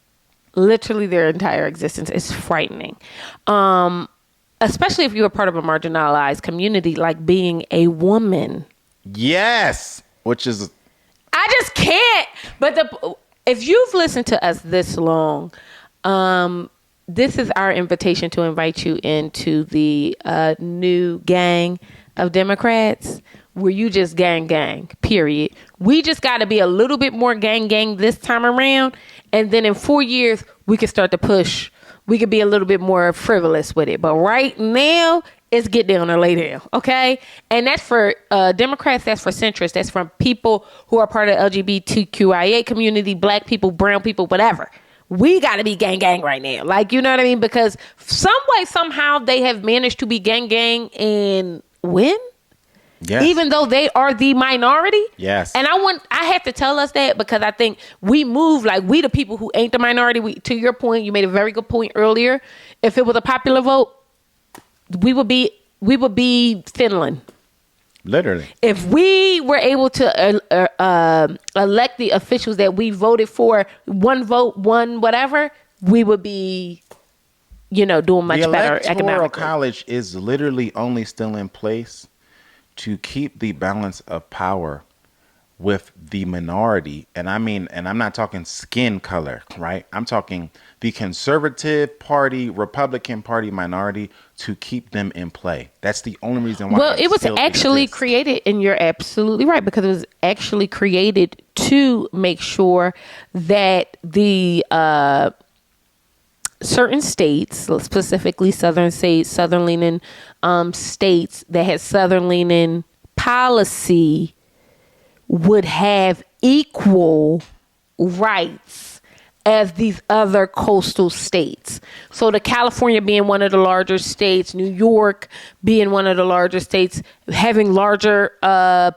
Literally their entire existence is frightening. Especially if you're a part of a marginalized community, like being a woman. Yes. Which is... I just can't. But if you've listened to us this long, this is our invitation to invite you into the new gang of Democrats where you just gang, period. We just got to be a little bit more gang this time around. And then in 4 years, we can start to push. We could be a little bit more frivolous with it. But right now, it's get down or lay down, okay? And that's for Democrats, that's for centrists, that's from people who are part of the LGBTQIA community, black people, brown people, whatever. We got to be gang right now. Like, you know what I mean? Because some way, somehow, they have managed to be gang and win. Yes. Even though they are the minority. Yes. And I have to tell us that because I think we move like we the people who ain't the minority. To your point, you made a very good point earlier. If it was a popular vote, we would be Finland. Literally. If we were able to elect the officials that we voted for, one vote, one whatever, we would be, doing much better economically. The Electoral College is literally only still in place to keep the balance of power with the minority. And I'm not talking skin color, right? I'm talking the conservative party, Republican Party minority to keep them in play. That's the only reason why. Well, it was actually created, and you're absolutely right, because it was actually created to make sure that the certain states, specifically southern states, southern leaning states that had southern leaning policy would have equal rights as these other coastal states. So the California being one of the larger states, New York being one of the larger states, having larger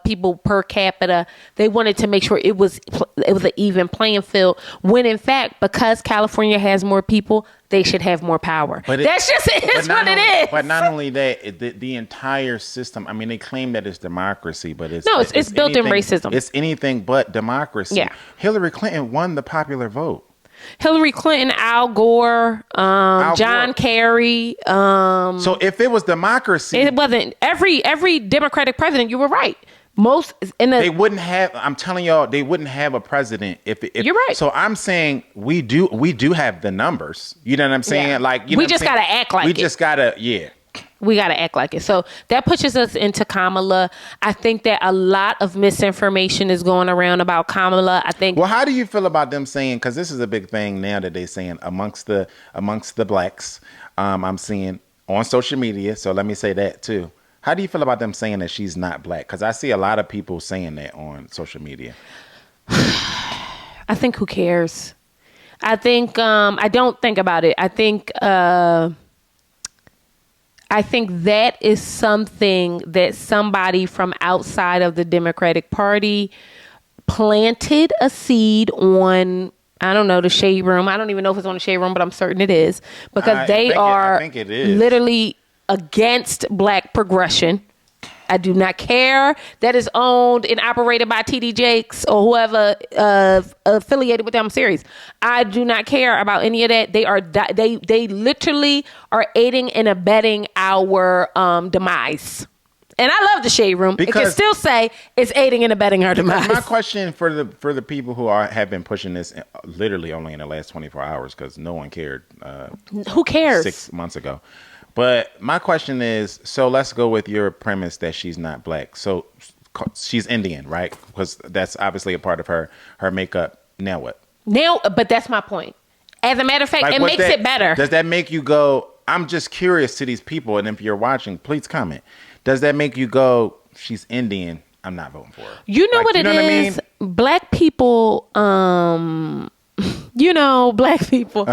people per capita, they wanted to make sure it was an even playing field. When in fact, because California has more people, they should have more power. But that's just what it is. But not only that, the entire system. I mean, they claim that it's democracy, but it's built in racism. It's anything but democracy. Yeah. Hillary Clinton won the popular vote. Hillary Clinton, Al Gore, John Kerry. So if it was democracy, it wasn't every Democratic president. You were right. They wouldn't have. I'm telling y'all, they wouldn't have a president if you're right. So I'm saying we do have the numbers. You know what I'm saying? Yeah. Like we just gotta act like it. We just gotta We got to act like it. So that pushes us into Kamala. I think that a lot of misinformation is going around about Kamala. I think. Well, how do you feel about them saying? Because this is a big thing now that they're saying amongst the blacks. I'm seeing on social media. So let me say that too. How do you feel about them saying that she's not black? Because I see a lot of people saying that on social media. I think who cares? I think I don't think about it. I think that is something that somebody from outside of the Democratic Party planted a seed on, I don't know, the Shade Room. I don't even know if it's on the Shade Room, but I'm certain it is. Because I think it is. Literally against black progression. I do not care that it's owned and operated by TD Jakes or whoever affiliated with them series. I do not care about any of that. They literally are aiding and abetting our demise. And I love the Shade Room. It can still say it's aiding and abetting our demise. My question for the people who have been pushing this literally only in the last 24 hours because no one cared. Who cares? 6 months ago. But my question is, so let's go with your premise that she's not black. So she's Indian, right? Because that's obviously a part of her makeup. Now what? But that's my point. As a matter of fact, it makes it better. Does that make you go, I'm just curious to these people, and if you're watching, please comment. Does that make you go, she's Indian, I'm not voting for her? You know what it is? What I mean? Black people, black people.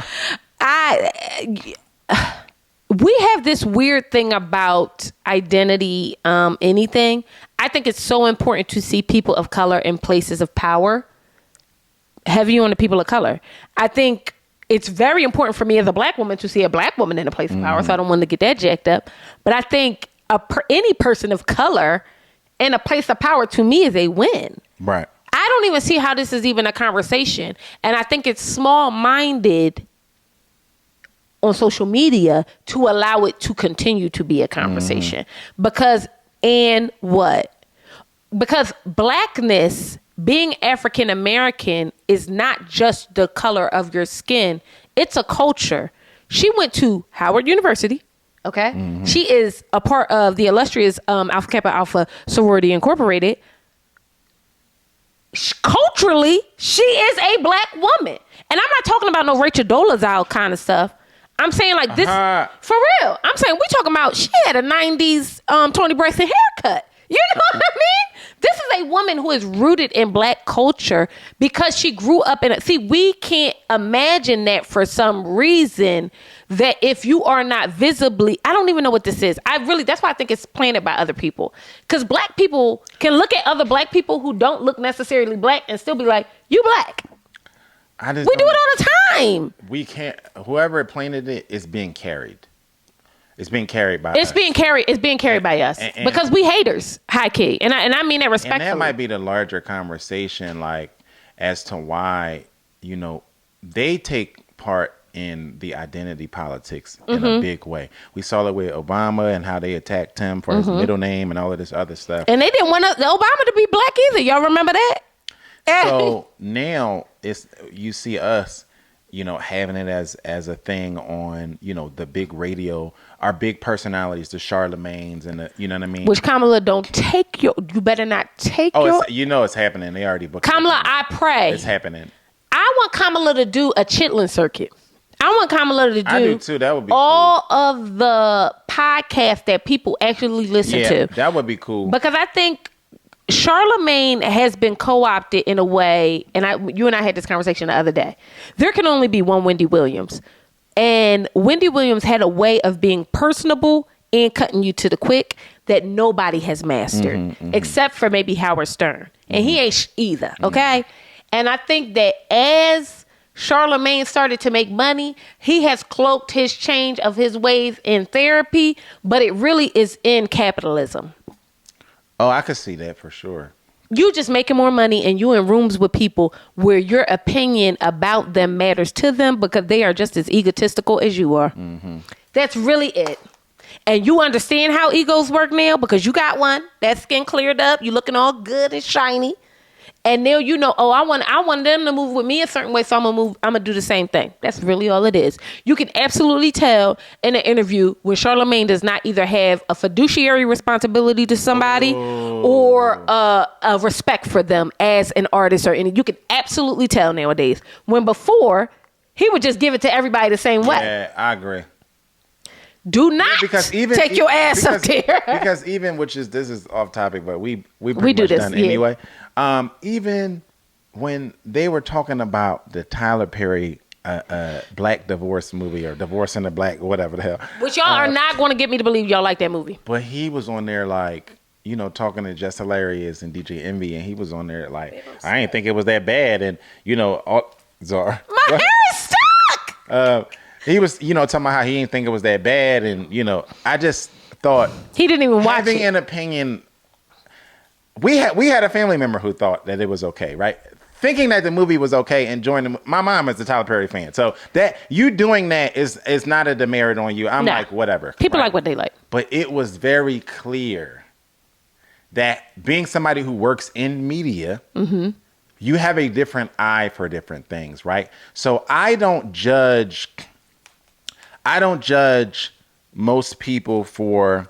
We have this weird thing about identity, anything. I think it's so important to see people of color in places of power. Heavy on the people of color. I think it's very important for me as a black woman to see a black woman in a place of power. So I don't want to get that jacked up. But I think any person of color in a place of power to me is a win. Right. I don't even see how this is even a conversation. And I think it's small-minded on social media to allow it to continue to be a conversation. Because blackness, being African American, is not just the color of your skin. It's a culture. She went to Howard University. Okay. Mm-hmm. She is a part of the illustrious Alpha Kappa Alpha Sorority Incorporated. Culturally, she is a black woman. And I'm not talking about no Rachel Dolezal kind of stuff. I'm saying like this, for real. I'm saying we talking about she had a 90s Toni Braxton haircut. You know what I mean? This is a woman who is rooted in black culture because she grew up in it. See, we can't imagine that for some reason that if you are not visibly, I don't even know what this is. That's why I think it's planted by other people. Because black people can look at other black people who don't look necessarily black and still be like, you black. We do it all the time. We can't. Whoever planted it is being carried. It's being carried by. It's being carried by us because we haters, high key, and I mean that respectfully. And that might be the larger conversation, like as to why they take part in the identity politics in a big way. We saw it with Obama and how they attacked him for his middle name and all of this other stuff. And they didn't want Obama to be black either. Y'all remember that? So now you see us, having it as a thing on, the big radio, our big personalities, the Charlemagnes and you know what I mean? Which Kamala don't take you better not take it's happening. They already booked Kamala, I pray. It's happening. I want Kamala to do a chitlin circuit. I want Kamala to do, I do too. That would be all of the podcasts that people actually listen to. That would be cool. Because I think Charlemagne has been co-opted in a way, and you and I had this conversation the other day. There can only be one Wendy Williams. And Wendy Williams had a way of being personable and cutting you to the quick that nobody has mastered, except for maybe Howard Stern. And he ain't either, okay? And I think that as Charlemagne started to make money, he has cloaked his change of his ways in therapy, but it really is in capitalism. Oh, I could see that for sure. You just making more money and you in rooms with people where your opinion about them matters to them because they are just as egotistical as you are. That's really it. And you understand how egos work now because you got one. That skin cleared up. You looking all good and shiny. And now you know, I want them to move with me a certain way, so I'm gonna do the same thing. That's really all it is. You can absolutely tell in an interview when Charlemagne does not either have a fiduciary responsibility to somebody or a respect for them as an artist or any. You can absolutely tell nowadays. When before he would just give it to everybody the same way. Yeah, I agree. Do not take your ass up there. Because even, this is off topic, but we pretty do much this done anyway. Even when they were talking about the Tyler Perry black divorce movie or Divorce in the Black, whatever the hell. Which y'all are not going to get me to believe y'all like that movie. But he was on there like, talking to Just Hilarious and DJ Envy, and he was on there like, I ain't think it was that bad. And, Zar. My hair is stuck! He was, talking about how he didn't think it was that bad. And, I just thought. He didn't even watch having it. an opinion. We had a family member who thought that it was okay, right? Thinking that the movie was okay, enjoying the. My mom is a Tyler Perry fan. So that you doing that is not a demerit on you. I'm like, whatever. People like what they like. But it was very clear that being somebody who works in media, you have a different eye for different things, right? So I don't judge most people for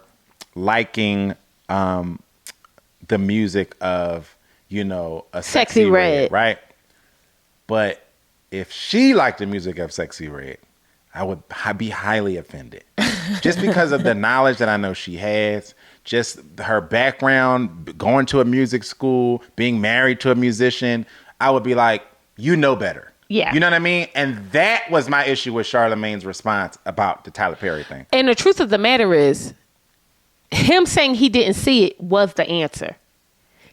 liking the music of, a Sexy Red, right? But if she liked the music of Sexy Red, I would be highly offended. Just because of the knowledge that I know she has, just her background, going to a music school, being married to a musician, I would be like, you know better. Yeah. You know what I mean? And that was my issue with Charlemagne's response about the Tyler Perry thing. And the truth of the matter is, him saying he didn't see it was the answer.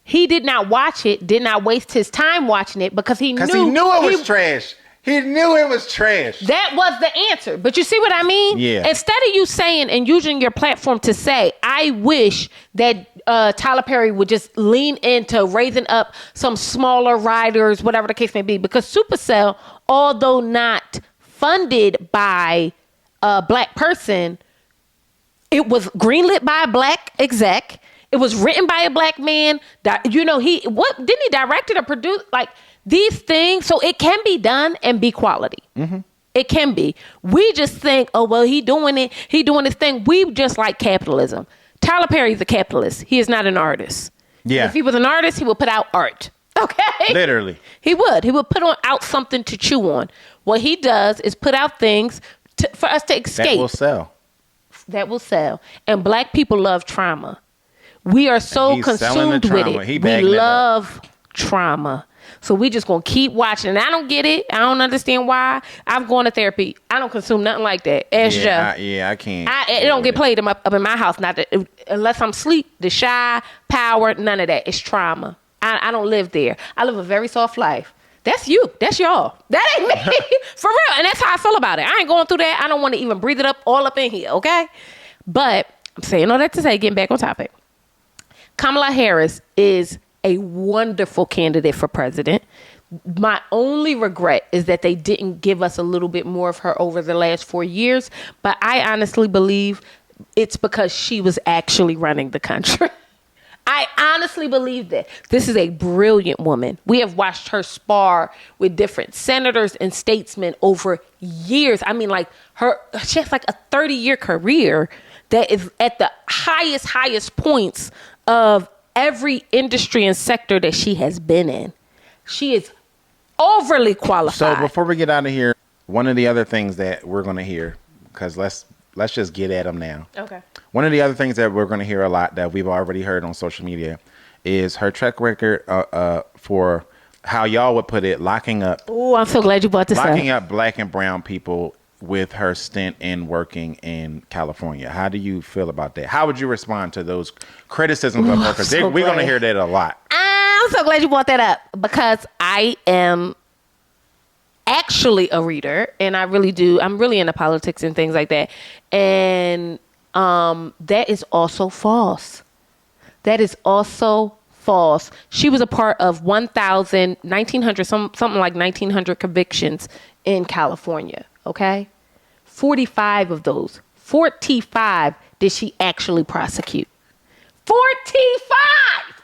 He did not watch it, did not waste his time watching it because he knew it was trash. He knew it was trash. That was the answer. But you see what I mean? Yeah. Instead of you saying and using your platform to say, I wish that Tyler Perry would just lean into raising up some smaller writers, whatever the case may be. Because Supercell, although not funded by a black person, it was greenlit by a black exec. It was written by a black man. Didn't he direct it or produce? Like, these things, so it can be done and be quality. It can be. We just think, oh, well, he doing his thing. We just like capitalism. Tyler Perry's a capitalist. He is not an artist. Yeah. If he was an artist, he would put out art. Okay? Literally. He would. He would put out something to chew on. What he does is put out things for us to escape. That will sell. And black people love trauma. We are so consumed with it. We love trauma. So we just gonna keep watching. And I don't get it. I don't understand why. I've gone to therapy. I don't consume nothing like that. Ask Joe. I can't. It don't get played up in my house. Unless I'm asleep. The shy, power, none of that. It's trauma. I don't live there. I live a very soft life. That's you. That's y'all. That ain't me. For real. And that's how I feel about it. I ain't going through that. I don't want to even breathe it up all up in here. Okay? But I'm saying all that to say, getting back on topic. Kamala Harris is a wonderful candidate for president. My only regret is that they didn't give us a little bit more of her over the last 4 years. But I honestly believe it's because she was actually running the country. I honestly believe that. This is a brilliant woman. We have watched her spar with different senators and statesmen over years. I mean, she has like a 30-year career that is at the highest points of every industry and sector that she has been in. She is overly qualified. So before we get out of here, one of the other things that we're going to hear, because let's just get at them now. Okay. One of the other things that we're going to hear a lot that we've already heard on social media is her track record for how y'all would put it, locking up Oh, I'm so glad you brought this locking up. up black and brown people with her stint in working in California. How do you feel about that? How would you respond to those criticisms of her? Because so we're going to glad. hear that a lot. I'm so glad you brought that up because I am actually a reader and I really do. I'm really into politics and things like that. And that is also false. That is also false. She was a part of 1900, something like 1900 convictions in California. Okay. 45 of those, 45 did she actually prosecute. 45.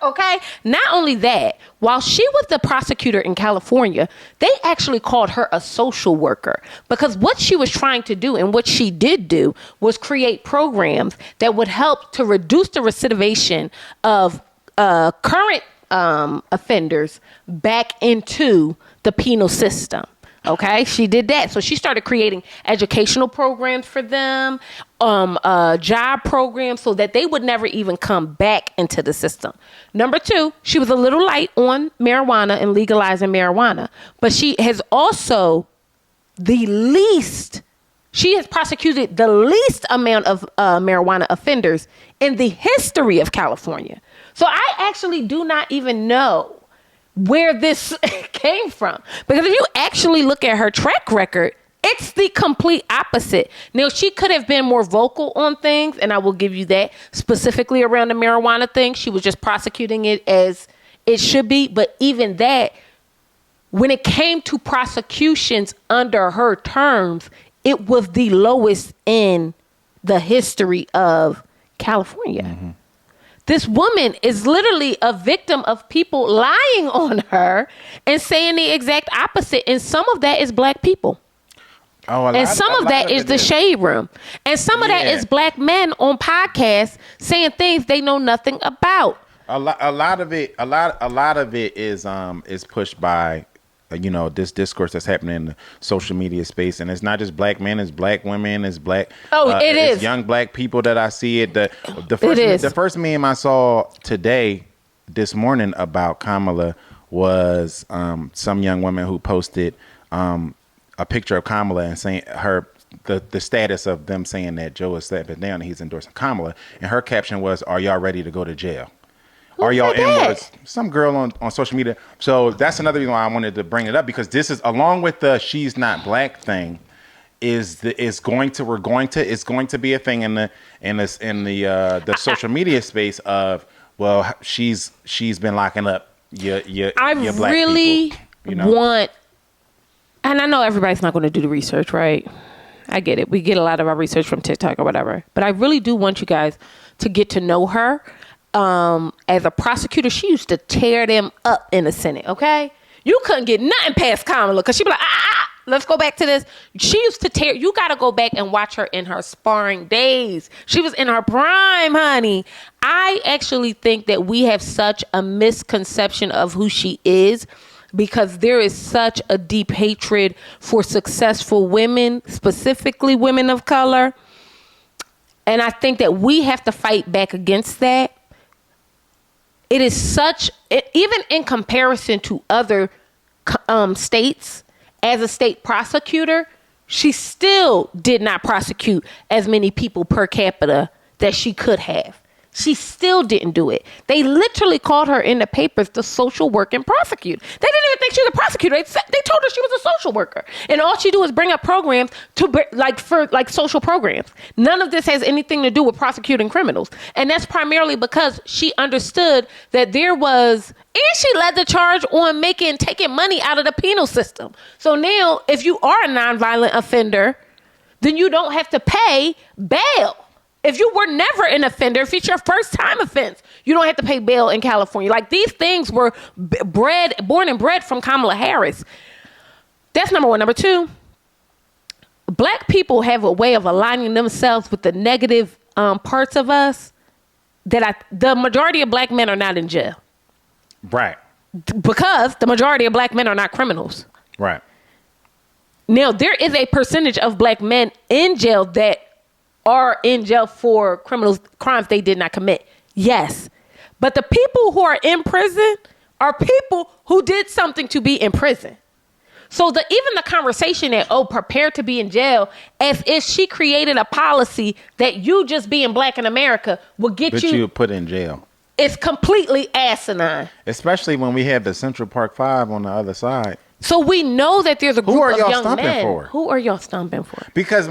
Okay. Not only that, while she was the prosecutor in California, they actually called her a social worker because what she was trying to do and what she did do was create programs that would help to reduce the recidivation of current offenders back into the penal system. Okay, she did that. So she started creating educational programs for them, job programs, so that they would never even come back into the system. Number two, she was a little light on marijuana and legalizing marijuana, but she has also she has prosecuted the least amount of marijuana offenders in the history of California. So I actually do not even know where this came from. Because if you actually look at her track record, it's the complete opposite. Now, she could have been more vocal on things, and I will give you that, specifically around the marijuana thing. She was just prosecuting it as it should be. But even that, when it came to prosecutions under her terms, it was the lowest in the history of California. Mm-hmm. This woman is literally a victim of people lying on her and saying the exact opposite. And some of that is black people. And some of that is the shade room. And some of that is black men on podcasts saying things they know nothing about. A lot of it is pushed by this discourse that's happening in the social media space, and it's not just black men, it's black women, it's black it's young black people that I see it. The first meme I saw this morning about Kamala was some young woman who posted a picture of Kamala and saying the status of them saying that Joe is stepping down and he's endorsing Kamala, and her caption was, "Are y'all ready to go to jail?" Are y'all N-words? Some girl on social media. So that's another reason why I wanted to bring it up, because this is, along with the "she's not black" thing, it's going to be a thing in the social media space of, well, she's been locking up your black really people, want, and I know everybody's not going to do the research, right? I get it. We get a lot of our research from TikTok or whatever, but I really do want you guys to get to know her. As a prosecutor, she used to tear them up in the Senate, okay? You couldn't get nothing past Kamala because she'd be like, let's go back to this. She used to tear, you got to go back and watch her in her sparring days. She was in her prime, honey. I actually think that we have such a misconception of who she is because there is such a deep hatred for successful women, specifically women of color. And I think that we have to fight back against that. It is even in comparison to other states, as a state prosecutor, she still did not prosecute as many people per capita that she could have. She still didn't do it. They literally called her in the papers the social work and prosecute. They didn't even think she was a prosecutor. They told her she was a social worker. And all she do is bring up programs for social programs. None of this has anything to do with prosecuting criminals. And that's primarily because she understood that and she led the charge on taking money out of the penal system. So now, if you are a nonviolent offender, then you don't have to pay bail. If you were never an offender, if it's your first time offense, you don't have to pay bail in California. Like, these things were born and bred from Kamala Harris. That's number one. Number two, black people have a way of aligning themselves with the negative parts of us the majority of black men are not in jail. Right. Because the majority of black men are not criminals. Right. Now, there is a percentage of black men in jail that are in jail for crimes they did not commit. Yes. But the people who are in prison are people who did something to be in prison. So even the conversation that, prepare to be in jail, as if she created a policy that you just being black in America will get But you put in jail. It's completely asinine. Especially when we have the Central Park 5 on the other side. So we know that there's a group of young men. For? Who are y'all stumping for? Because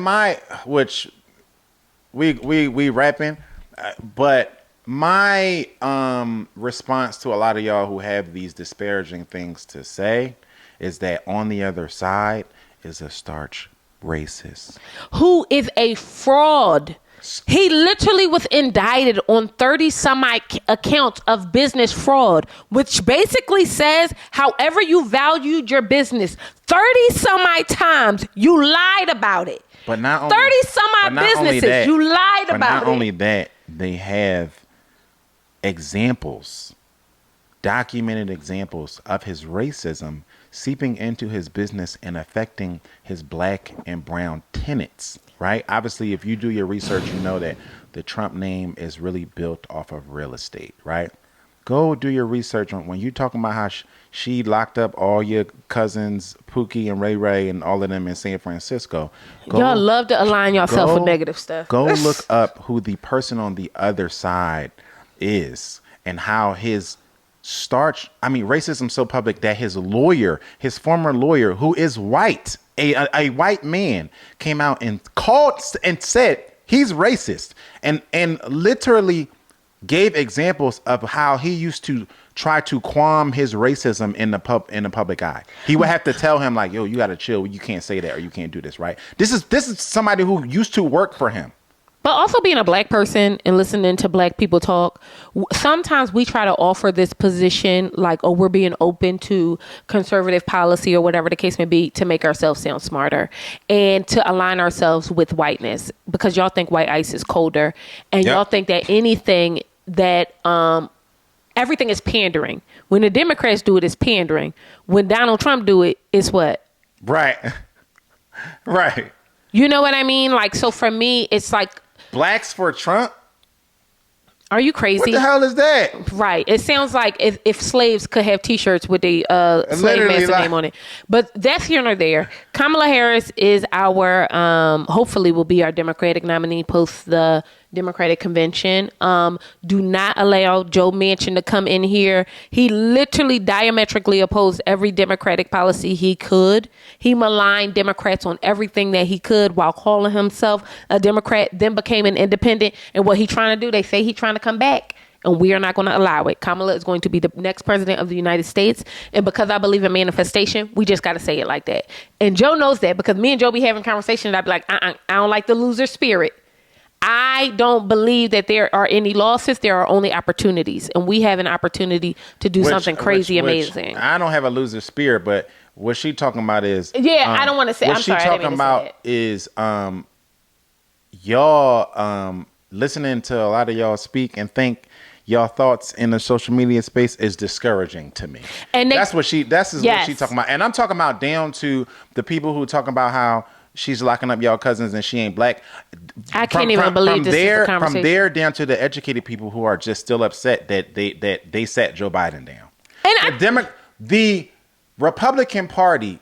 we rapping, but my response to a lot of y'all who have these disparaging things to say is that on the other side is a starch racist. Who is a fraud. He literally was indicted on 30 some accounts of business fraud, which basically says however you valued your business, 30 some times you lied about it. But not only 30 some businesses, you lied about it. Not only that, they have examples, documented examples of his racism seeping into his business and affecting his black and brown tenants, right? Obviously, if you do your research, you know that the Trump name is really built off of real estate, right? Go do your research on when you're talking about how she locked up all your cousins, Pookie and Ray Ray and all of them in San Francisco. Y'all love to align yourself with negative stuff. Go look up who the person on the other side is and how his racism so public that his former lawyer, who is white, a white man, came out and called and said he's racist and literally gave examples of how he used to try to qualm his racism in the public eye. He would have to tell him like, yo, you got to chill. You can't say that or you can't do this, right? This is somebody who used to work for him. But also being a black person and listening to black people talk, sometimes we try to offer this position like, we're being open to conservative policy or whatever the case may be to make ourselves sound smarter and to align ourselves with whiteness because y'all think white ice is colder and y'all think that anything that everything is pandering. When the Democrats do it, it's pandering. When Donald Trump do it, it's what? Right. Right. You know what I mean? Like, so for me, it's like, blacks for Trump? Are you crazy? What the hell is that? Right. It sounds like if slaves could have T-shirts with the slave master name on it. But that's here nor there. Kamala Harris is our, hopefully will be our Democratic nominee post the Democratic convention. Do not allow Joe Manchin to come in here. He literally diametrically opposed every Democratic policy he could. He maligned Democrats on everything that he could while calling himself a Democrat, then became an independent. And what he's trying to do, they say he's trying to come back. And we are not going to allow it. Kamala is going to be the next president of the United States. And because I believe in manifestation, we just got to say it like that. And Joe knows that because me and Joe be having conversations. I'd be like, I don't like the loser spirit. I don't believe that there are any losses. There are only opportunities. And we have an opportunity to do something crazy, amazing. I don't have a loser spirit, but what she talking about is... Yeah, I don't want to say... What she talking about is y'all listening to a lot of y'all speak and think y'all thoughts in the social media space is discouraging to me. And that's what she talking about. And I'm talking about down to the people who talking about how she's locking up y'all cousins and she ain't black. I can't even believe this is the conversation. From there down to the educated people who are just still upset that they sat Joe Biden down. And the Republican Party,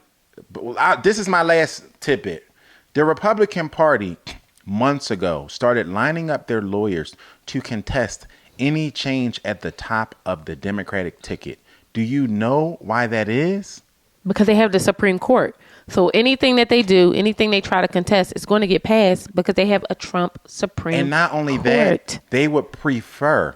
this is my last tidbit. The Republican Party months ago started lining up their lawyers to contest any change at the top of the Democratic ticket. Do you know why that is? Because they have the Supreme Court. So anything that they do, anything they try to contest is going to get passed because they have a Trump Supreme Court. And not only that, they would prefer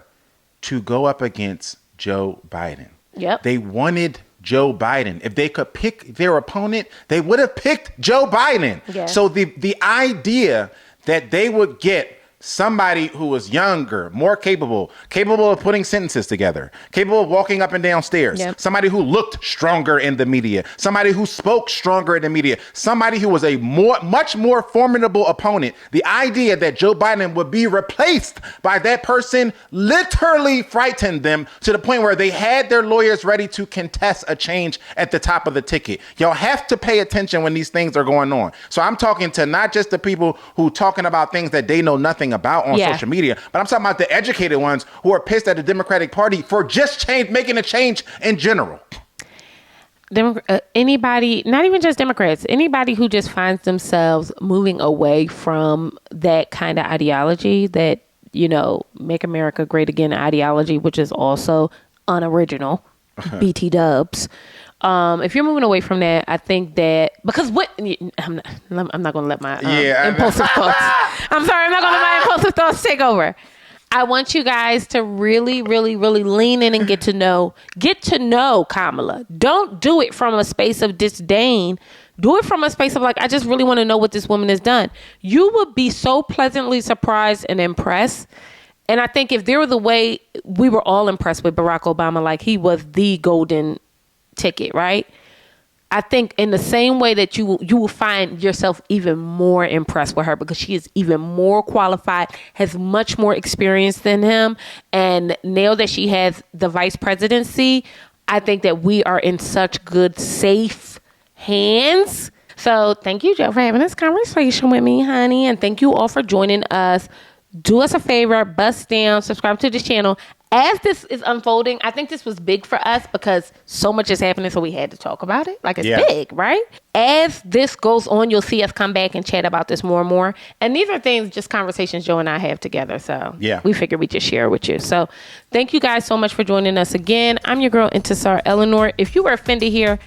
to go up against Joe Biden. Yep. They wanted Joe Biden. If they could pick their opponent, they would have picked Joe Biden. Yeah. So the idea that they would get somebody who was younger, more capable of putting sentences together, capable of walking up and down stairs, Yep. somebody who looked stronger in the media, somebody who spoke stronger in the media, somebody who was a much more formidable opponent. The idea that Joe Biden would be replaced by that person literally frightened them to the point where they had their lawyers ready to contest a change at the top of the ticket. Y'all have to pay attention when these things are going on. So I'm talking to not just the people who talking about things that they know nothing about on social media, but I'm talking about the educated ones who are pissed at the Democratic Party for just making a change in general. Anybody, not even just Democrats, anybody who just finds themselves moving away from that kind of ideology, that, make America great again ideology, which is also unoriginal, BT dubs. If you're moving away from that, I think that I'm not going to let my impulsive thoughts. I'm sorry, I'm not going to let my impulsive thoughts take over. I want you guys to really, really, really lean in and get to know Kamala. Don't do it from a space of disdain. Do it from a space of I just really want to know what this woman has done. You would be so pleasantly surprised and impressed. And I think if there was a way, we were all impressed with Barack Obama, he was the golden ticket, right? I think in the same way that you will find yourself even more impressed with her, because she is even more qualified, has much more experience than him, and now that she has the vice presidency, I think that we are in such good, safe hands. So thank you, Joe, for having this conversation with me, honey, and thank you all for joining us. Do us a favor, bust down, subscribe to this channel. As this is unfolding, I think this was big for us because so much is happening, so we had to talk about it. It's big, right? As this goes on, you'll see us come back and chat about this more and more. And these are things, just conversations Joe and I have together. So we figured we'd just share with you. So thank you guys so much for joining us again. I'm your girl, Intisar Eleanor. If you were offended here,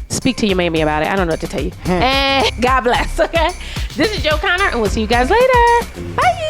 speak to your mammy about it. I don't know what to tell you. And God bless, okay? This is Joe Conner, and we'll see you guys later. Bye.